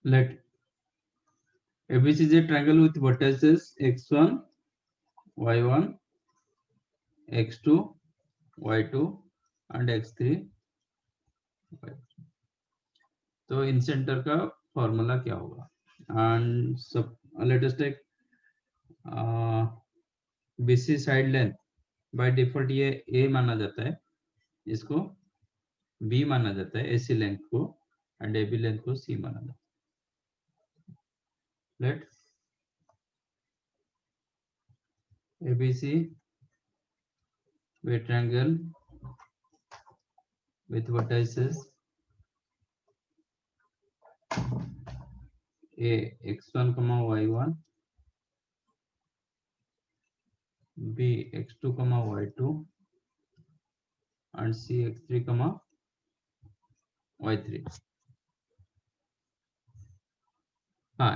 Let ABC is a triangle with vertices x1, y1, x2, y2 and x3 तो इन सेंटर का फॉर्मूला क्या होगा एंड सब let us take BC side length by default ये a माना जाता है, इसको b माना जाता है, AC लेंथ को, एंड AB लेंथ को c माना जाता है. Let ABC with triangle with vertices a x1 comma y1, b x2 comma y2, and c x3 comma y3.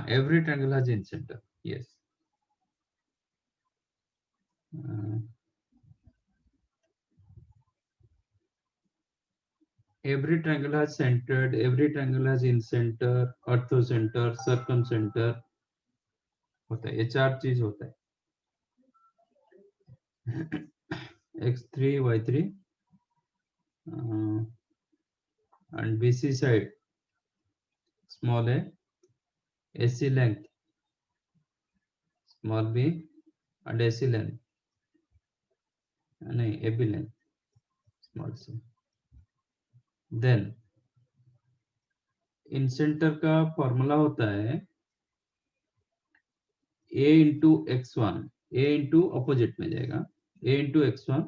Every triangle has in center. Yes. Every triangle has centered. Every triangle has in center, orthocenter, circumcenter. होता है, ये चार चीज होता है. x3, y3, and BC side small a, AC length small b, and AC length नहीं AB length small c. Then इन centre का formula होता है a into x1, a into opposite में जाएगा, a into x1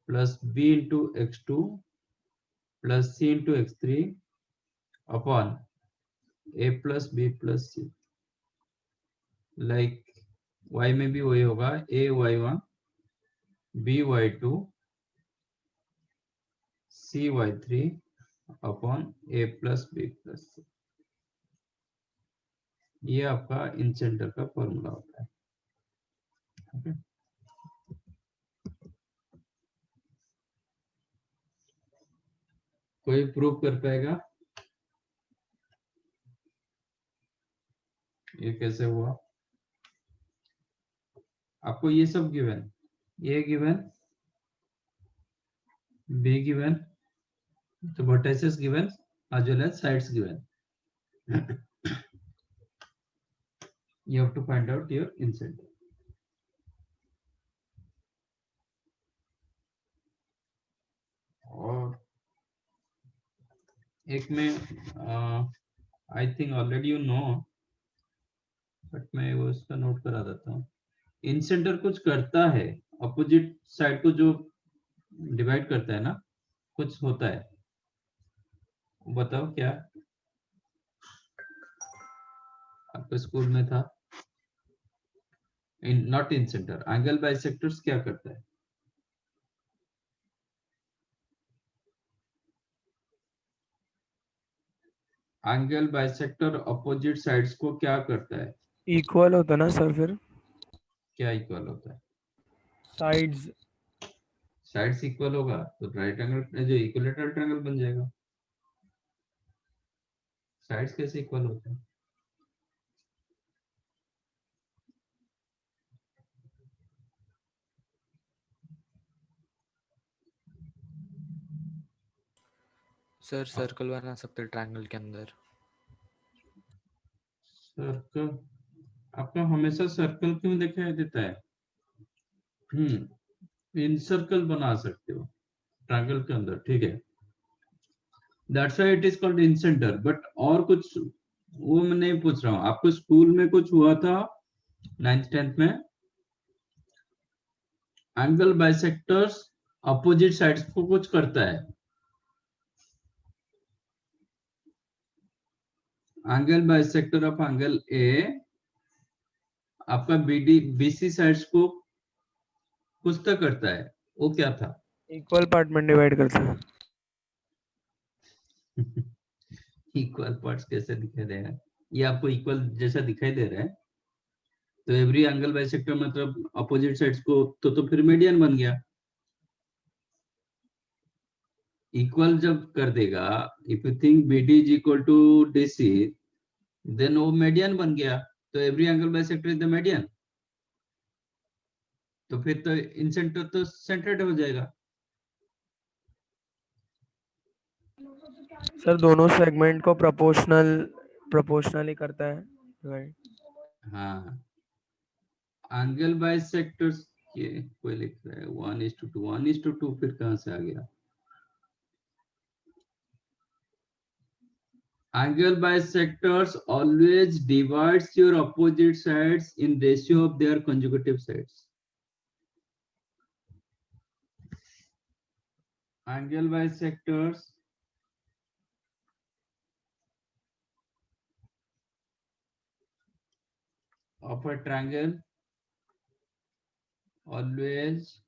plus b into x2 plus c into x3 upon a plus b plus c. Like y में भी वही होगा, a y1, b y2, c y3 upon a plus b plus c. ये आपका इन centre का formula होता है. Okay. कोई प्रूव कर पाएगा ये कैसे हुआ? आपको ये सब गिवन, ये गिवन, बी गिवन, तो vertices given as well as sides given. You have to find out your in center. और एक में I think already you know, but मैं वो उसका नोट करा देता हूँ. इन सेंटर कुछ करता है, अपोजिट साइड को जो डिवाइड करता है ना, कुछ होता है, बताओ क्या? आपके स्कूल में था not in centre, angle bisectors क्या करता है? एंगल बाइसेक्टर अपोजिट साइड्स को क्या करता है? इक्वल होता है ना सर फिर? क्या इक्वल होता है? साइड्स. साइड्स इक्वल होगा तो राइट एंगल जो इक्विलेटरल ट्रायंगल बन जाएगा. साइड्स कैसे इक्वल होते हैं? सर सर्कल बना सकते हैं ट्रायंगल के अंदर. सर्कल आपका हमेशा सर्कल क्यों दिखाई देता है? इन सर्कल बना सकते हो ट्रायंगल के अंदर, ठीक है. That's why it is called in centre. But और कुछ वो मैं नहीं पूछ रहा हूँ. आपको स्कूल में कुछ हुआ था 9th 10th में, एंगल बाइसेक्टर्स अपोजिट साइड्स को कुछ करता है. Angle bisector of angle A आपका बीसी साइड्स को कुछ तो करता है, वो क्या था? इक्वल पार्ट में डिवाइड करते हैं. इक्वल पार्ट्स कैसे दिखाई दे रहा है? ये आपको इक्वल जैसा दिखाई दे रहा है, तो एवरी एंगल बाइसेक्टर मतलब अपोजिट साइड्स को तो फिर मीडियन बन गया. इक्वल जब कर देगा, if you think BD is equal to DC, then वो मीडियन बन गया, तो every angle bisector is the median. तो फिर तो इन सेंटर तो सेंटर्ड हो जाएगा. सर दोनों सेगमेंट को प्रोपोर्शनली करता है, राइट? हाँ, एंगल बाइसेक्टर्स ये कोई लिख रहा है 1:2, 1:2 फिर कहां से आ गया? Angle bisectors always divides your opposite sides in ratio of their consecutive sides. Angle bisectors of a triangle always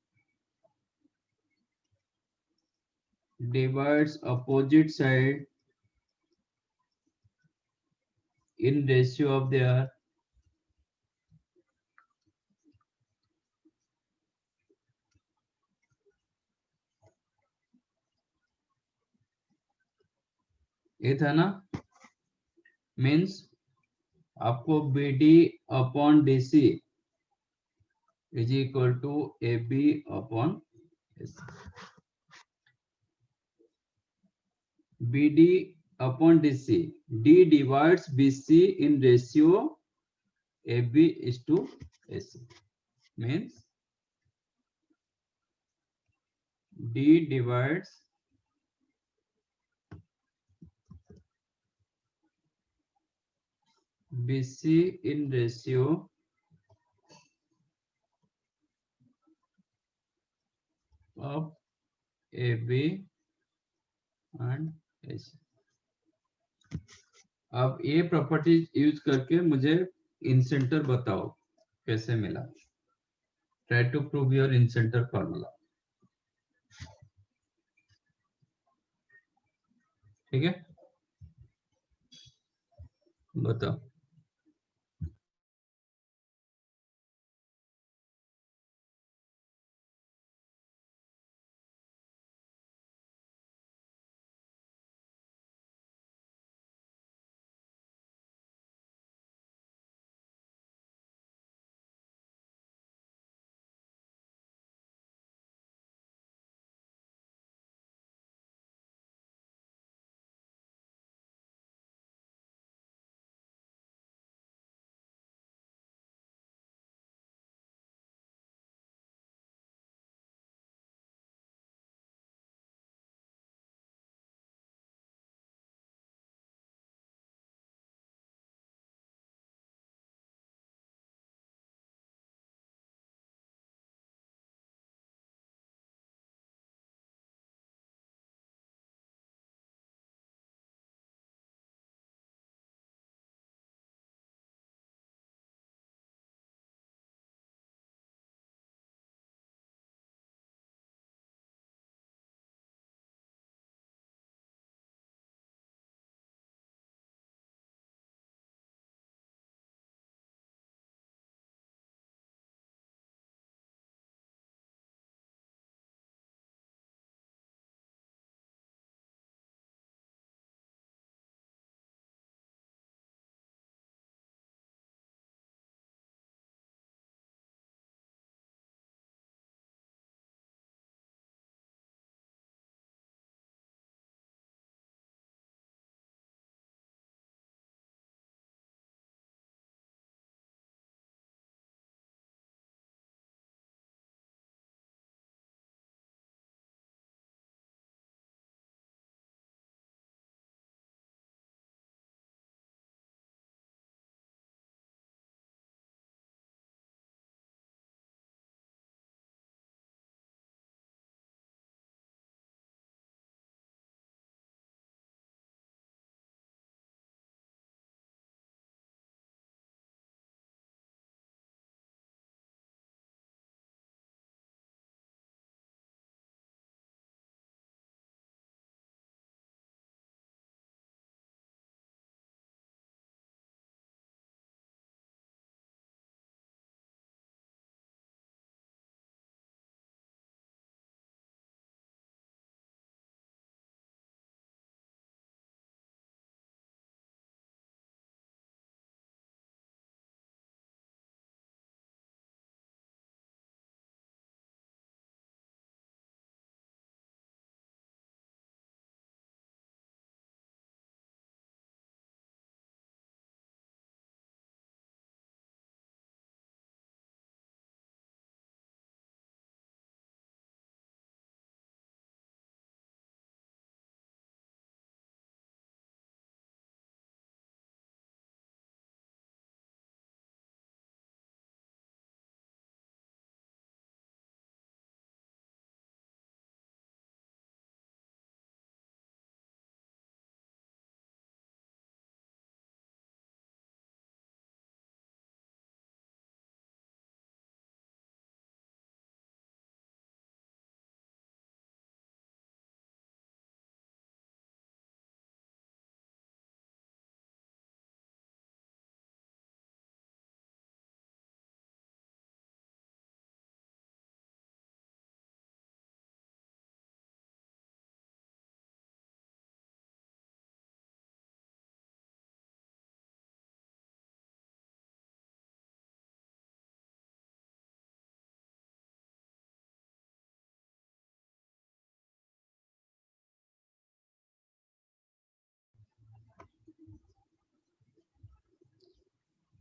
divides opposite side in ratio of their ये था ना, मीन्स आपको BD upon DC is equal to AB upon AC. BD upon DC, D divides BC in ratio AB is to AC, means D divides BC in ratio of AB and AC. अब ये properties use करके मुझे incentre बताओ कैसे मिला. Try to prove your incentre formula. ठीक है, बताओ.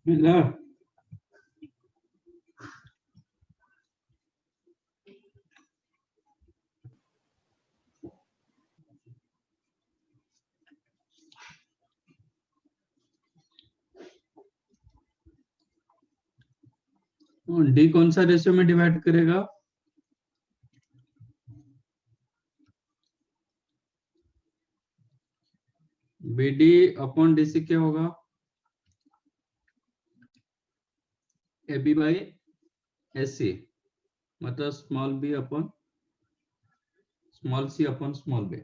मिला? डी कौन सा रेशियो में डिवाइड करेगा? B D upon D C क्या होगा? A B by S C, मतलब small B upon small C upon small B.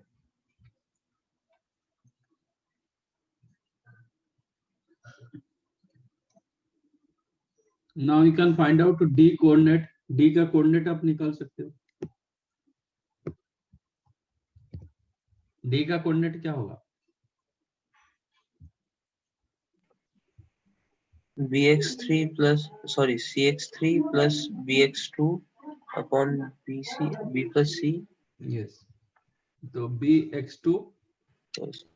Now you can find out D coordinate. D का कोऑर्डिनेट आप निकाल सकते हो. D का कोऑर्डिनेट क्या होगा? bx3 plus sorry cx3 plus bx2 upon bc b plus c. Yes. तो bx2 Yes.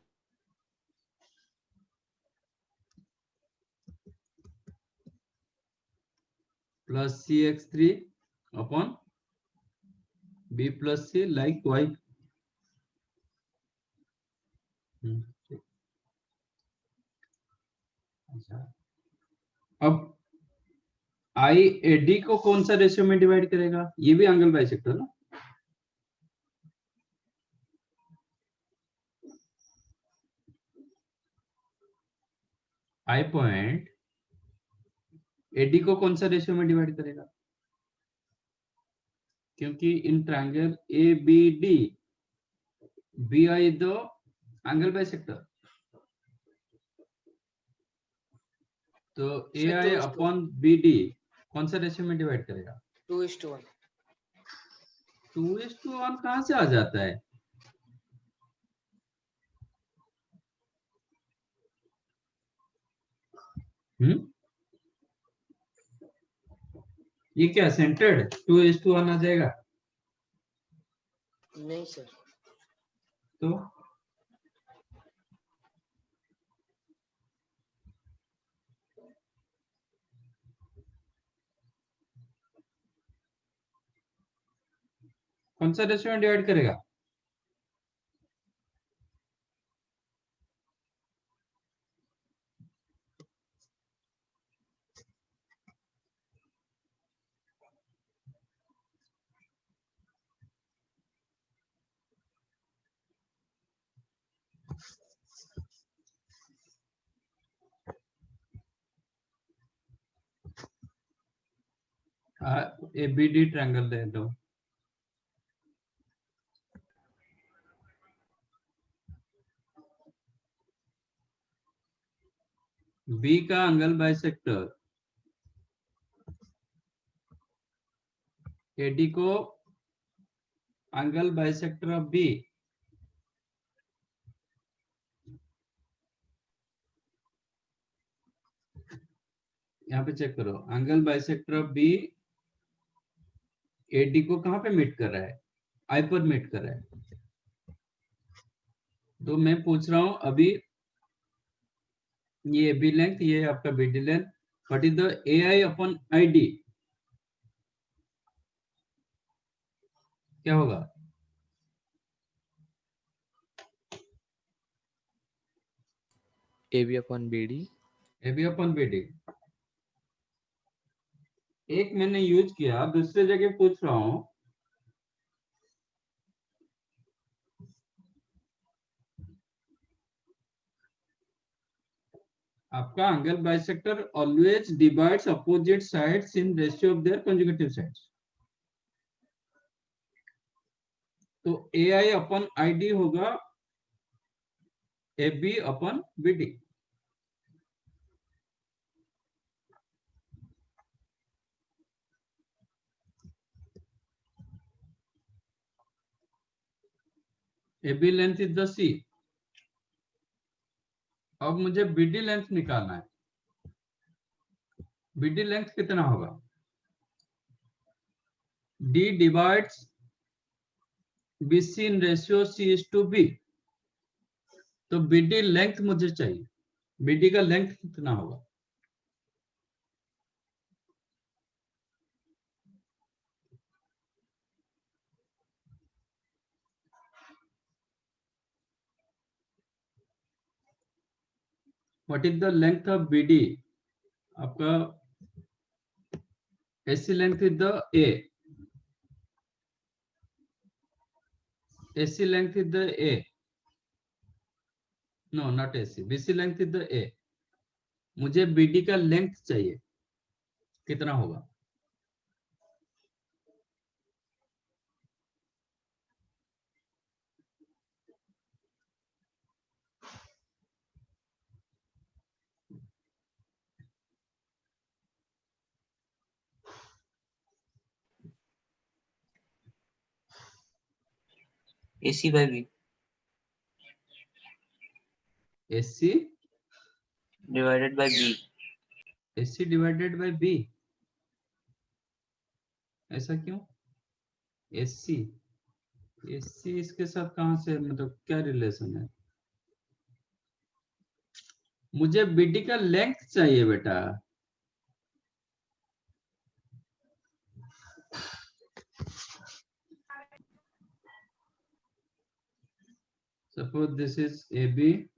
plus cx3 upon b plus c like y. अच्छा, अब आई ए डी को कौन सा रेशियो में डिवाइड करेगा? ये भी एंगल बाइसेक्टर ना. आई पॉइंट एडी को कौन सा रेशियो में डिवाइड करेगा? क्योंकि in triangle A B D B I the angle bisector, तो A I upon B D कौन सा रेशियो में डिवाइड करेगा? 2:1. 2:1 कहां से आ जाता है? ये क्या सेंटर्ड 2:1 आ जाएगा? नहीं सर. तो कौन सा रेशियो में डिवाइड करेगा? ए बी डी ट्रायंगल दे दो. बी का एंगल बाइसेक्टर एडी को एंगल बाइसेक्टर ऑफ बी, यहाँ पे चेक करो, angle bisector of B AD को कहां पे मीट कर रहा है? आई पर मीट कर रहा है. तो मैं पूछ रहा हूं अभी, ये बी लेंथ, ये आपका B D length, what is the A I upon I D? क्या होगा? AB upon BD. A B upon B D. एक मैंने यूज किया, दूसरे जगह पूछ रहा हूं. आपका angle bisector always divides opposite sides in ratio of their conjugative sides. तो A I upon I D होगा A B upon B D. A B length is the C. अब मुझे बीडी लेंथ निकालना है. बीडी लेंथ कितना होगा? D divides BC in ratio C is to B. तो BD length मुझे चाहिए. बीडी का लेंथ कितना होगा? What is the length of BD? आपका AC length is the A. AC length is the A. No, not AC. BC length is the A. मुझे BD का length चाहिए, कितना होगा? AC by B AC divided by B. AC divided by B. ऐसा क्यों? AC इसके साथ कहां से, मतलब क्या रिलेशन है? मुझे BD का लेंथ चाहिए बेटा. Suppose this is AB,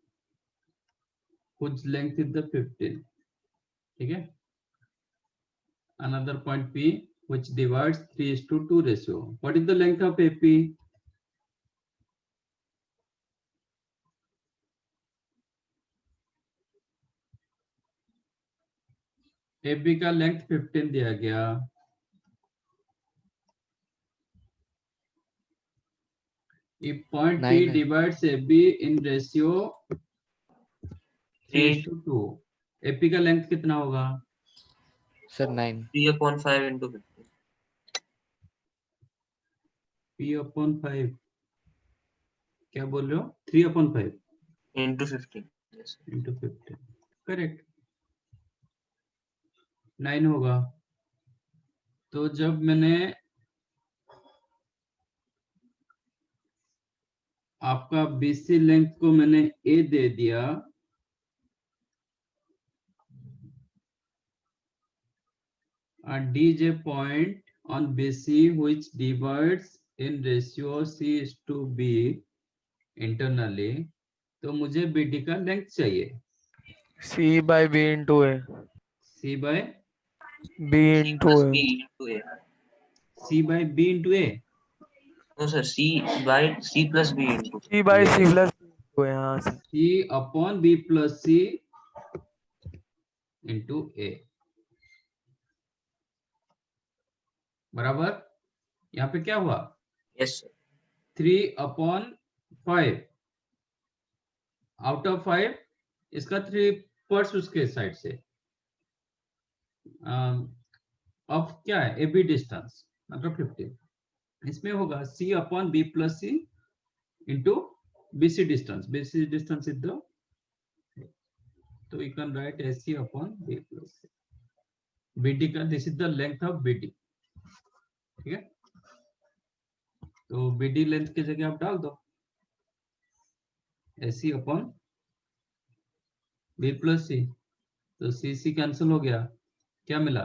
whose length is the 15. ठीक है. Another point P, which divides 3:2 ratio. What is the length of AP? AB का लेंथ 15 दिया गया. If point P 9 divides AB in ratio 3:2, AP का length कितना होगा? Sir 9 3/5 into 15. P/5 क्या बोल रहे हो? 3/5 into 15. Yes. into 15. करेक्ट. 9 होगा. तो जब मैंने आपका BC लेंथ को मैंने A दे दिया, DJ point on BC which divides in ratio C/B internally, तो मुझे BD का लेंथ चाहिए. C by B into A. C by B C into plus A. B into A. C by B into A. No sir, C by C plus B into. C by C Yes. plus B into A. हाँ sir. C upon B plus C into A. बराबर. यहाँ पे क्या हुआ? Yes sir. 3/5 out of 5, इसका 3 purse उसके side से. अब क्या है? AB डिस्टेंस मतलब 15. इसमें होगा C upon B plus C into BC distance. BC distance is the, तो you can write AC upon B plus C. BD का, this is the length of BD. ठीक है. तो BD लेंथ की जगह आप डाल दो AC upon B plus C. तो C कैंसिल हो गया. क्या मिला?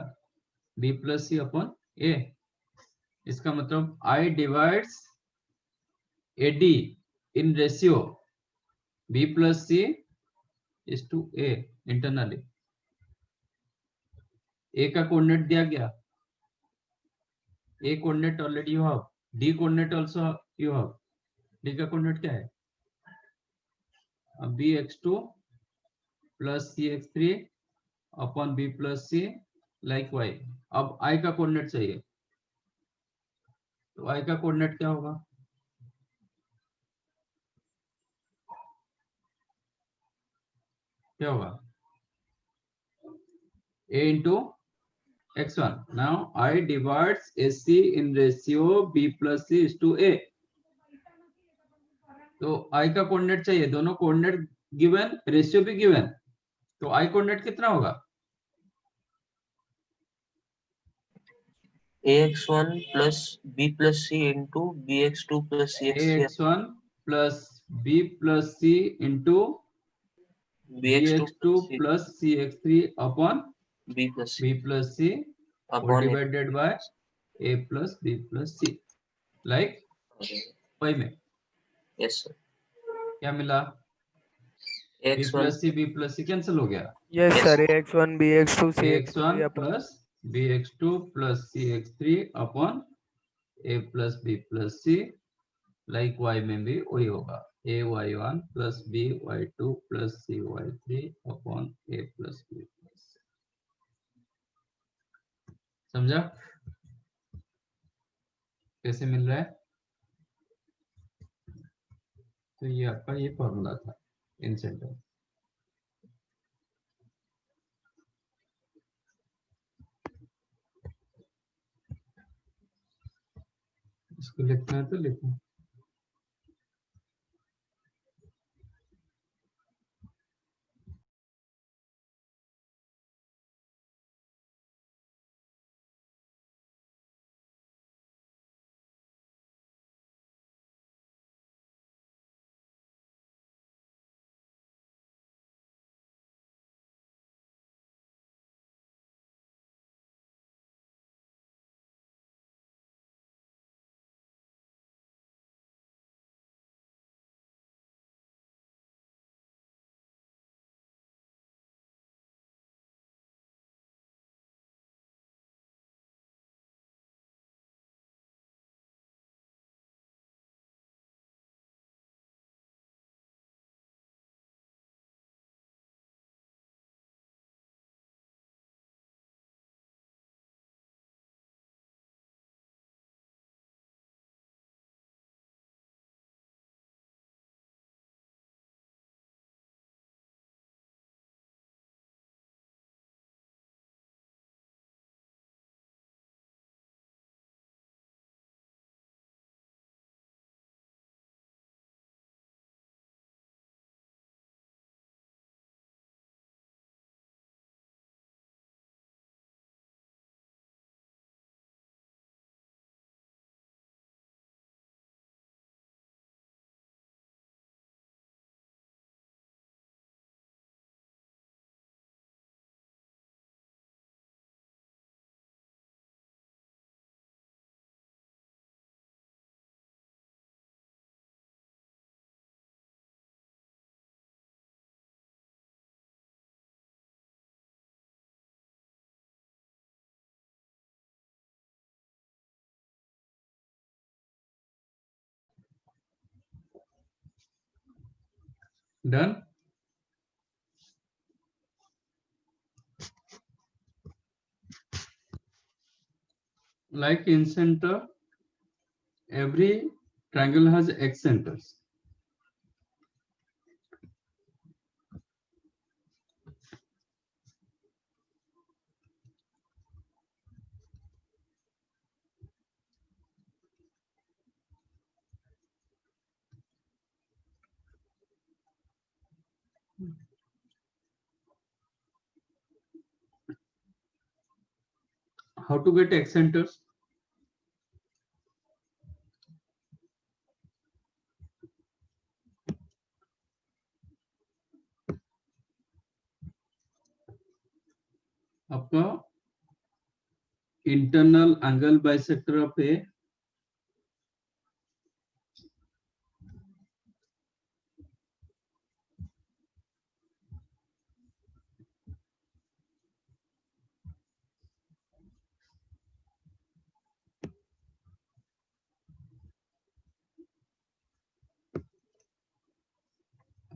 B plus C upon A. इसका मतलब I divides AD in ratio B plus C is to A internally. A का कोऑर्डिनेट दिया गया. A coordinate already you have. D coordinate also you have. D का कोऑर्डिनेट क्या है? अब BX2 plus CX3 upon B plus C like Y. अब I का कोऑर्डिनेट चाहिए. तो I का कोऑर्डिनेट क्या होगा? क्या होगा? A into x1. Now I divides AC in ratio B plus C is to A. तो I का कोऑर्डिनेट चाहिए. दोनों कोऑर्डिनेट गिवन, रेशियो भी गिवन. तो I कोऑर्डिनेट कितना होगा? AX1 plus B plus C into BX2 plus CX3. AX1 plus B plus C into BX2 plus CX3 upon B plus C. B plus C whole Upon A. divided by A plus B plus C. Like Okay. y में Yes sir. क्या मिला? B x1 plus C B plus C cancel हो गया, yes Yes. Sir ax1 bx2 A X one cx3 upon plus B X two plus C X three upon A plus B plus C, like Y में भी वही होगा, A Y one plus B Y two plus C Y three upon A plus B plus C. समझा कैसे मिल रहा है? तो ये आपका ये फॉर्मूला था इन सेंटर। इसको लिखना है तो लिखो। Done. Like in center, every triangle has X centers. How to get X centers? आपका internal angle bisector of A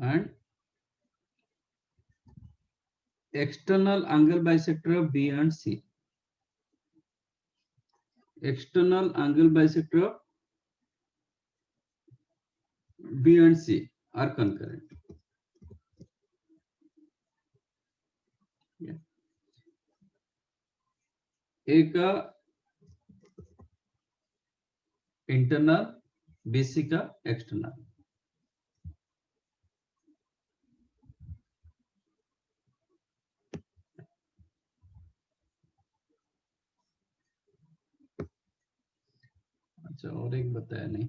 and external angle bisector of B and C. External angle bisector of B and C are concurrent. Yeah. A का internal, BC का external. अच्छा और एक बताया नहीं,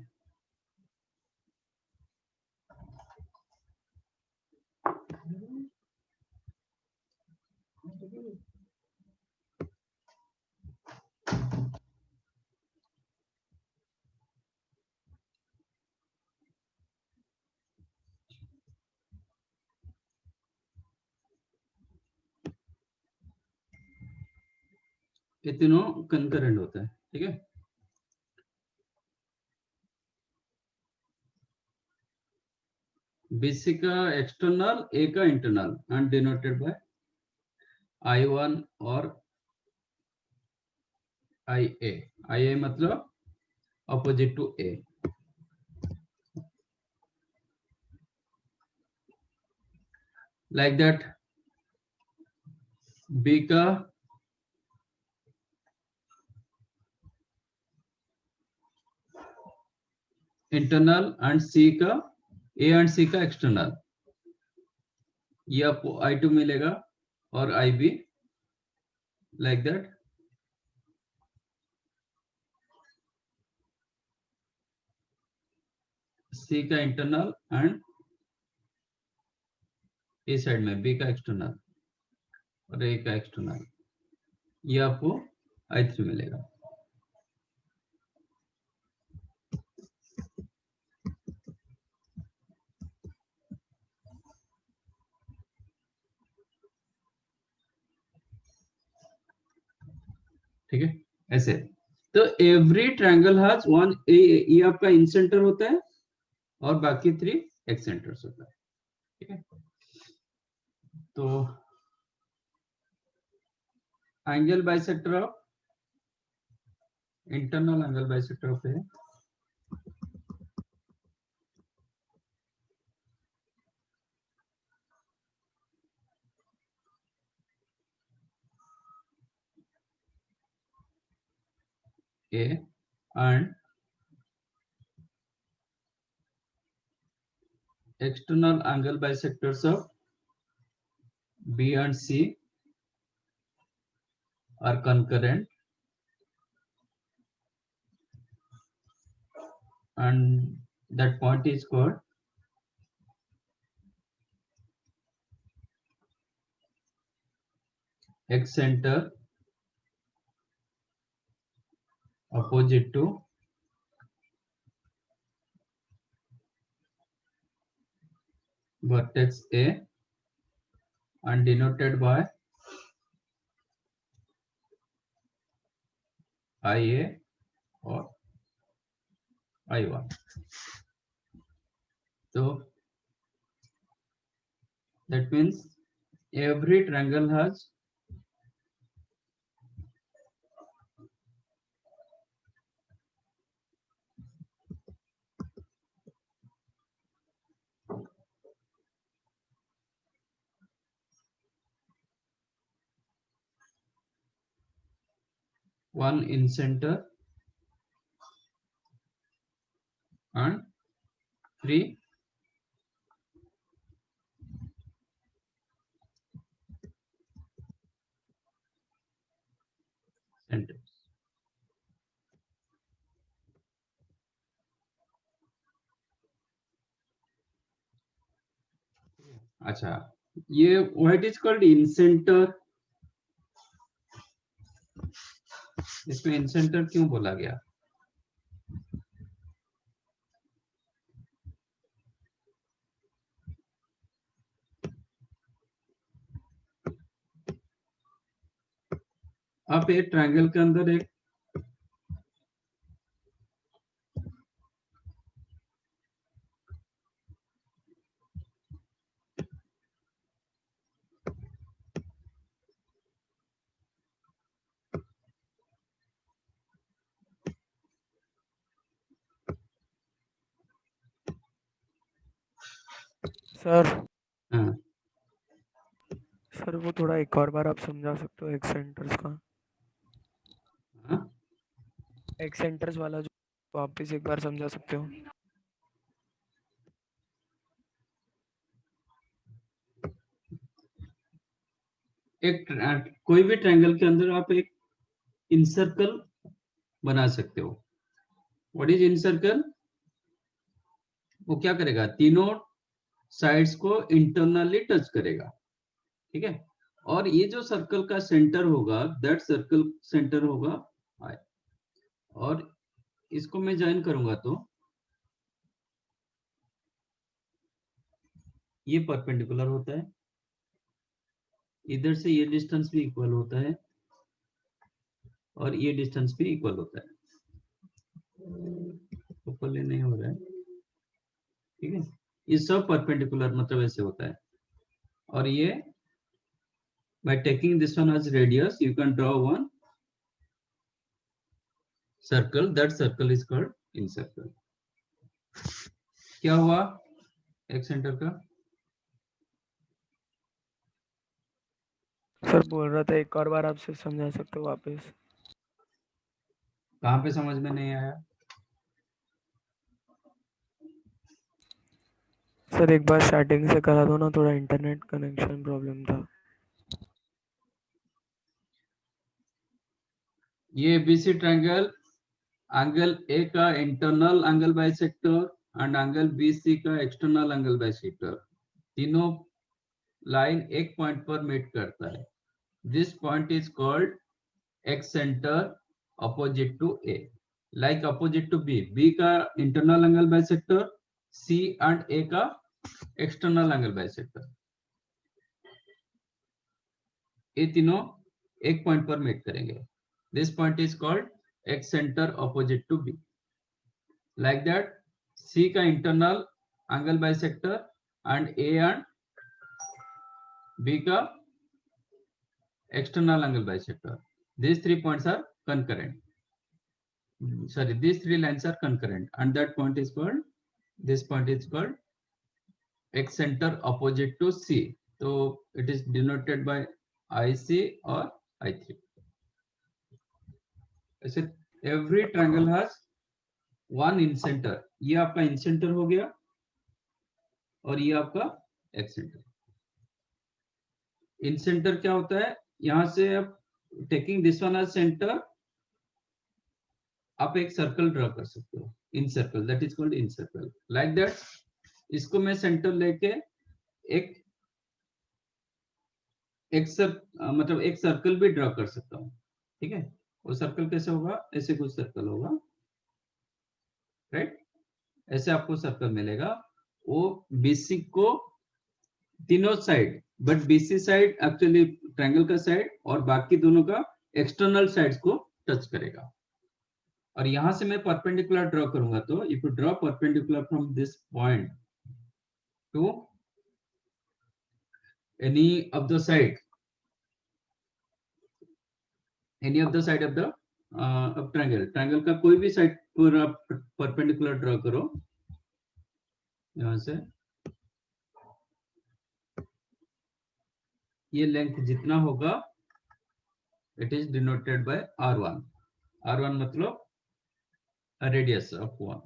ये तीनों कंकरेंट होता है, ठीक है। BC का एक्सटर्नल, A का internal and denoted by I1 और IA। IA मतलब opposite to A। Like that B का इंटरनल एंड C का A एंड C का एक्सटर्नल, ये आपको I2 मिलेगा और IB लाइक दैट। C का इंटरनल एंड इस साइड में B का एक्सटर्नल और A का एक्सटर्नल, ये आपको I3 मिलेगा। ठीक है, ऐसे। तो एवरी ट्रायंगल हैज वन, ये आपका इंसेंटर होता है और बाकी 3 एक्सेंटर्स होता है, ठीक है। तो angle bisector of, internal angle bisector of है A and external angle bisectors of B and C are concurrent and that point is called excenter opposite to vertex A and denoted by IA or I1. So that means every triangle has one incenter and 3 centers. अच्छा, ये what is called इंसेंटर, इसमें इंसेंटर क्यों बोला गया? आप एक triangle के अंदर एक सर हाँ, सर वो थोड़ा एक और बार आप समझा सकते हो एक्सेंटर्स का, हाँ? एक्सेंटर्स वाला जो वापस एक बार समझा सकते हो? एक कोई भी ट्रायंगल के अंदर आप एक इनसर्कल बना सकते हो। What is encircle? वो क्या करेगा, तीनों साइड्स को इंटरनली टच करेगा, ठीक है। और ये जो सर्कल का सेंटर होगा, दैट सर्कल सेंटर होगा I, और इसको मैं ज्वाइन करूंगा तो ये परपेंडिकुलर होता है, इधर से ये डिस्टेंस भी इक्वल होता है और ये डिस्टेंस भी इक्वल होता है, इक्वल नहीं हो रहा है, ठीक है। ये सब परपेंडिकुलर मतलब ऐसे होता है। और ये by taking this one as radius you can draw one circle, that circle is called incircle. क्या हुआ एक सेंटर का? सर बोल रहा था एक और बार आपसे समझा सकते हो वापस? कहाँ पे समझ में नहीं आया? सर एक बार स्टार्टिंग से करा दो ना, थोड़ा इंटरनेट कनेक्शन प्रॉब्लम था। ये एबीसी ट्रायंगल, एंगल ए का internal angle bisector and angle B C का एक्सटर्नल एंगल बाइसेक्टर, तीनों लाइन एक पॉइंट पर मीट करता है। This point is called ex centre opposite to A, like opposite to B, B का internal angle bisector, C and A का external angle bisector, ये तीनों एक पॉइंट पर मीट करेंगे। This point is called ex centre opposite to B. Like that C का internal angle bisector and A and B का external angle bisector. These 3 points are concurrent. Sorry, these 3 lines are concurrent, and that point is called, this point is called x center opposite to C. So it is denoted by IC or I3. ऐसे every triangle has one incenter. ये आपका incenter हो गया और ये आपका excenter. incenter क्या होता है? यहां से आप taking this one as centre आप एक सर्कल ड्रॉ कर सकते हो, incircle, that is called incircle. Like that इसको मैं सेंटर लेके एक मतलब एक सर्कल भी ड्रॉ कर सकता हूँ, ठीक है। वो सर्कल कैसे होगा? ऐसे कुछ सर्कल होगा, राइट? ऐसे आपको सर्कल मिलेगा। वो बीसी को तीनों side, but BC side actually triangle का साइड और बाकी दोनों का एक्सटर्नल साइड्स को टच करेगा। और यहां से मैं परपेंडिकुलर ड्रॉ करूंगा, तो if you draw perpendicular from this point two any of the side, any of the side of the triangle, triangle का कोई भी साइड पूरा परपेंडिकुलर ड्रॉ करो यहां से, ये लेंथ जितना होगा it is denoted by R1। R1 मतलब रेडियस ऑफ वन,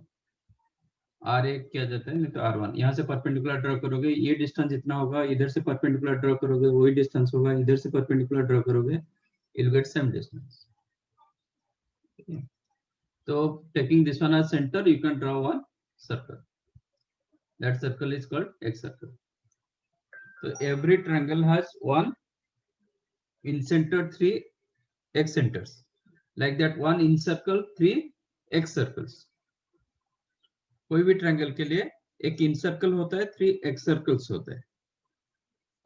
R1 किया जाता है, नहीं तो R1। यहाँ से परपेंडिकुलर ड्रॉ करोगे, ये डिस्टेंस जितना होगा, इधर से परपेंडिकुलर ड्रॉ करोगे वही डिस्टेंस होगा, इधर से परपेंडिकुलर ड्रॉ करोगे you'll get same distance. So taking this one as center, you can draw one circle. That circle is called X circle. So every triangle has one in-center, 3 X centers. Like that, one in-circle, 3 X circles. कोई भी triangle के लिए एक in-circle होता है, 3 X circles होते हैं,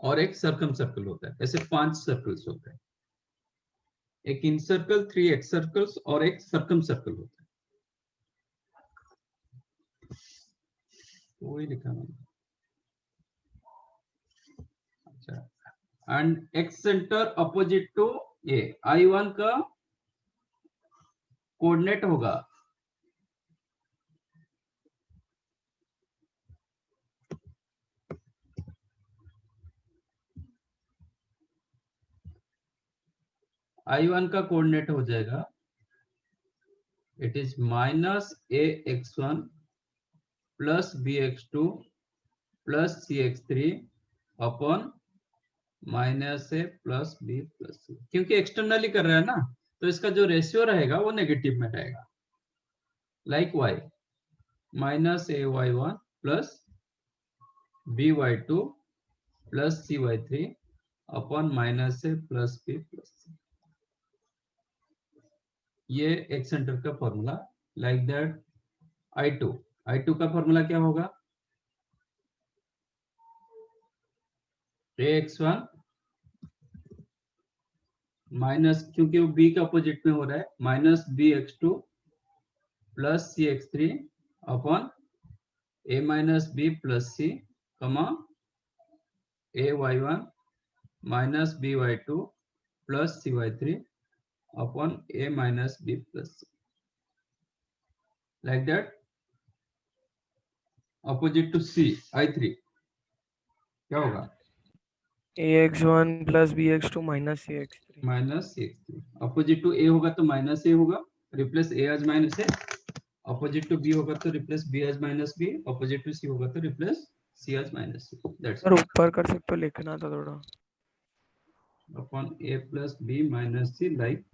और एक circum-circle होता है। ऐसे 5 सर्कल्स होते हैं। एक in-circle, 3 X circles और एक circum-circle होता है। वही लिखा मैंने। अच्छा, and x centre opposite to A, I1 का कोऑर्डिनेट होगा I1 का कोऑर्डिनेट हो जाएगा, it is minus AX1 plus BX2 plus CX3 upon minus A plus B plus C। क्योंकि एक्सटर्नली कर रहा है ना, तो इसका जो रेशियो रहेगा वो नेगेटिव में रहेगा। Like Y minus AY1 plus BY2 plus CY3 upon minus A plus B plus C। ये एक्स सेंटर का फॉर्मूला। लाइक दैट I2 का फॉर्मूला क्या होगा? AX1 माइनस, क्योंकि वो बी के अपोजिट में हो रहा है, minus B X two plus C X three upon A minus B plus C comma A Y one minus B Y two plus C Y three upon A minus B plus C, like that, opposite to C I three क्या होगा, ax1 plus bx2 minus cx3. Minus C X three, opposite to A होगा तो minus A होगा, replace A as minus A, opposite to B होगा तो replace B as minus B, opposite to C होगा तो replace C as minus C, that's sir ऊपर कर सकते हो, लिखना था थोड़ा. Upon A plus B minus C, like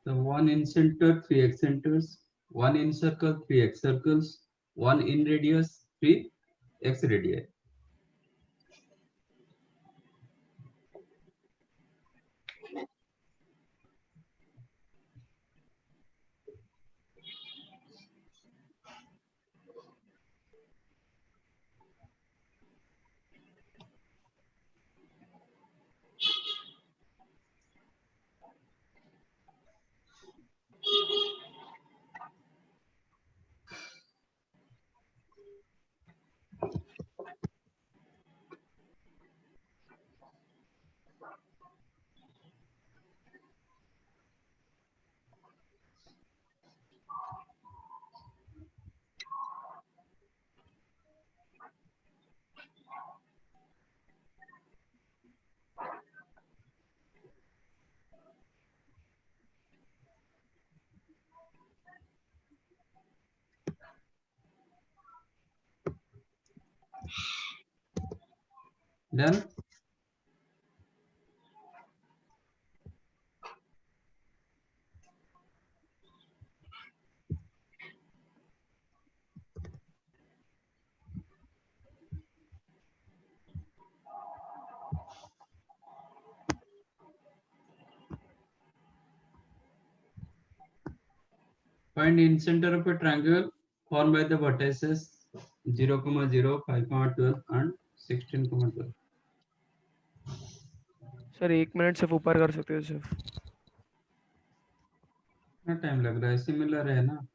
so one in center, three eccentres, one in circle, three x circles, one in radius, three x radii. Done? Find in center of a triangle formed by the vertices 0, 0, 5, 12 and 16, 12. Sir 1 minute सिर्फ ऊपर कर सकते हो सिर्फ. कितना time लग रहा है, सिमिलर है ना.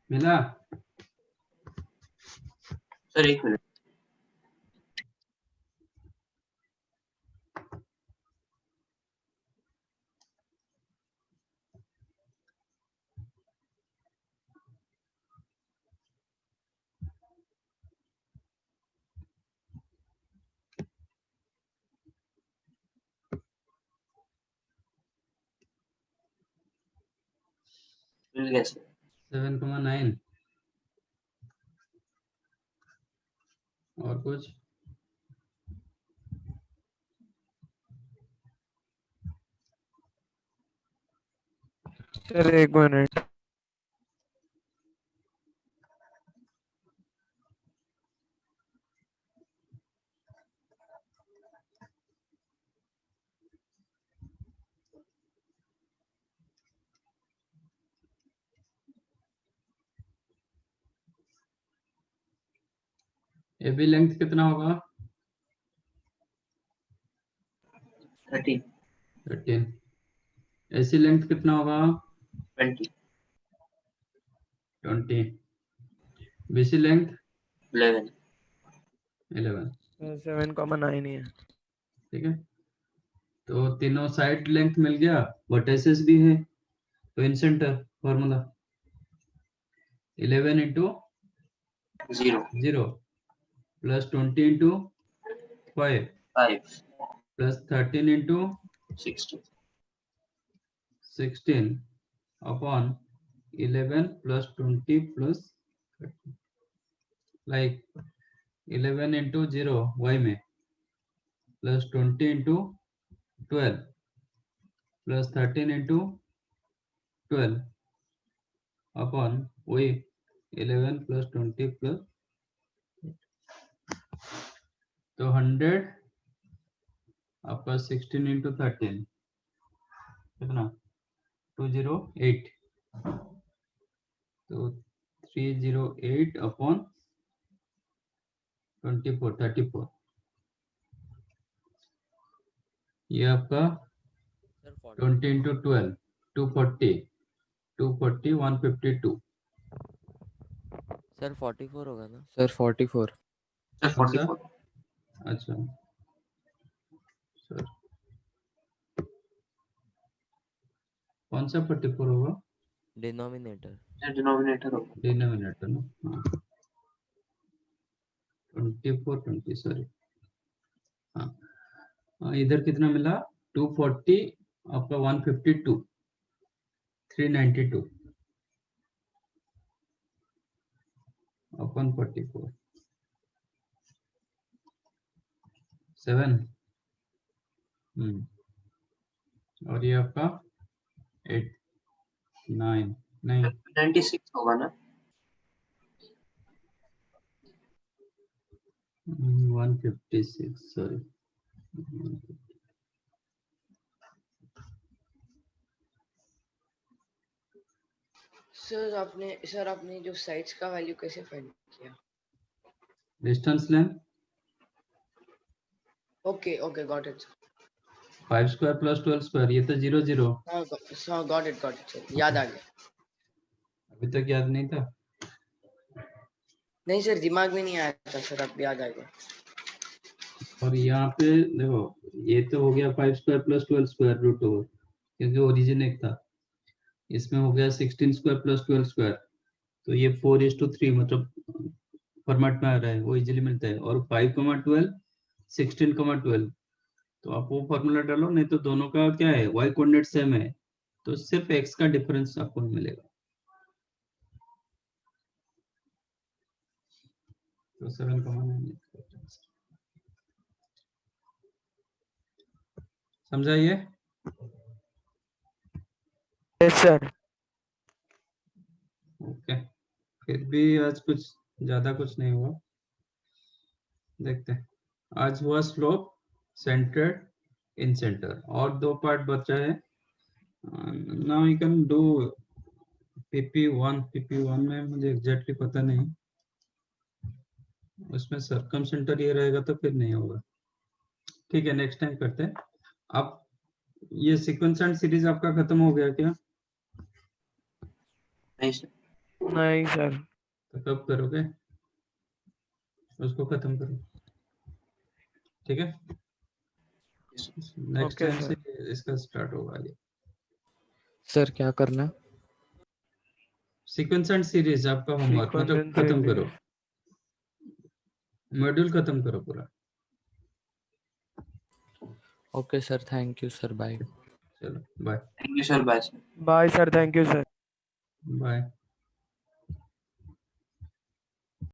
मिला? सर एक मिनट। मिल गया सर। 7,9 और कुछ? Sir 1 minute. एबी लेंथ कितना होगा? 13 13। एसी लेंथ कितना होगा? 20 20। BC length 11 11। 7,9 ही है। ठीक है, तो तीनों साइड लेंथ मिल गया, वर्टिसेस भी है, तो incentre formula 11 into 0 plus 20 into 5 5 plus 13 into 16 upon 11 plus 20 plus 30, like 11 into 0 y में plus 20 into 12 plus 13 into 12 upon वही 11 प्लस 20 प्लस, तो 100 आपका 16 इंटू 13 कितना? 208, तो 308 अपॉन 24 34, ये आपका 20 इंटू 12 240 152। सर 44 होगा ना? सर 44। सर कौन सा? 44 अच्छा सर, कौन सा 44 होगा? डिनोमिनेटर। डिनोमिनेटर होगा। डिनोमिनेटर ना, हाँ 24 20 सॉरी, हाँ हाँ, इधर कितना मिला? 240 आपका 152 392 अपन 44 7, और ये आपका 8 9 नहीं 96 होगा ना? 156 सॉरी, सर आपने जो साइड्स का वैल्यू कैसे फाइंड किया? Distance length okay got it. 5 square plus 12 square, ये तो 0 0, हाँ गॉट इट सर, याद आ गया। अभी तक याद नहीं था। नहीं सर, दिमाग में नहीं आया था सर, अब याद आ गया। और यहाँ पे देखो, ये तो हो गया 5 square plus 12 square root over, क्योंकि ओरिजिन एक था। इसमें हो गया 16 स्क्वायर प्लस 12 स्क्वायर, तो ये 4:3 मतलब फॉर्मेट में आ रहा है, वो इजीली मिलता है। और 5,12 16,12, तो आप वो फॉर्मूला डालो, नहीं तो दोनों का क्या है, y कोऑर्डिनेट सेम है, तो सिर्फ x का डिफरेंस आपको मिलेगा। तो 7,9 समझाइए। Yes sir. ओके, फिर भी आज कुछ ज्यादा कुछ नहीं हुआ, देखते हैं। आज हुआ स्लोप, सेंटर्ड, इन सेंटर, और 2 पार्ट बचा है। Now you can do PP1 में मुझे एग्जैक्टली पता नहीं, उसमें सरकम सेंटर ये रहेगा तो फिर नहीं होगा। ठीक है, नेक्स्ट टाइम करते हैं। अब ये सीक्वेंस एंड सीरीज आपका खत्म हो गया क्या? नहीं सर। नहीं सर। तो कब करोगे उसको, खत्म करो, ठीक है। Next Okay, time sir. से इसका स्टार्ट होगा ये सर क्या करना है? सीक्वेंस एंड सीरीज आपका होमवर्क, Sequence मतलब and खत्म series. करो, मॉड्यूल खत्म करो पूरा। Okay sir, thank you sir, bye. चलो bye thank you sir, bye sir. Bye sir. Thank you sir. Bye.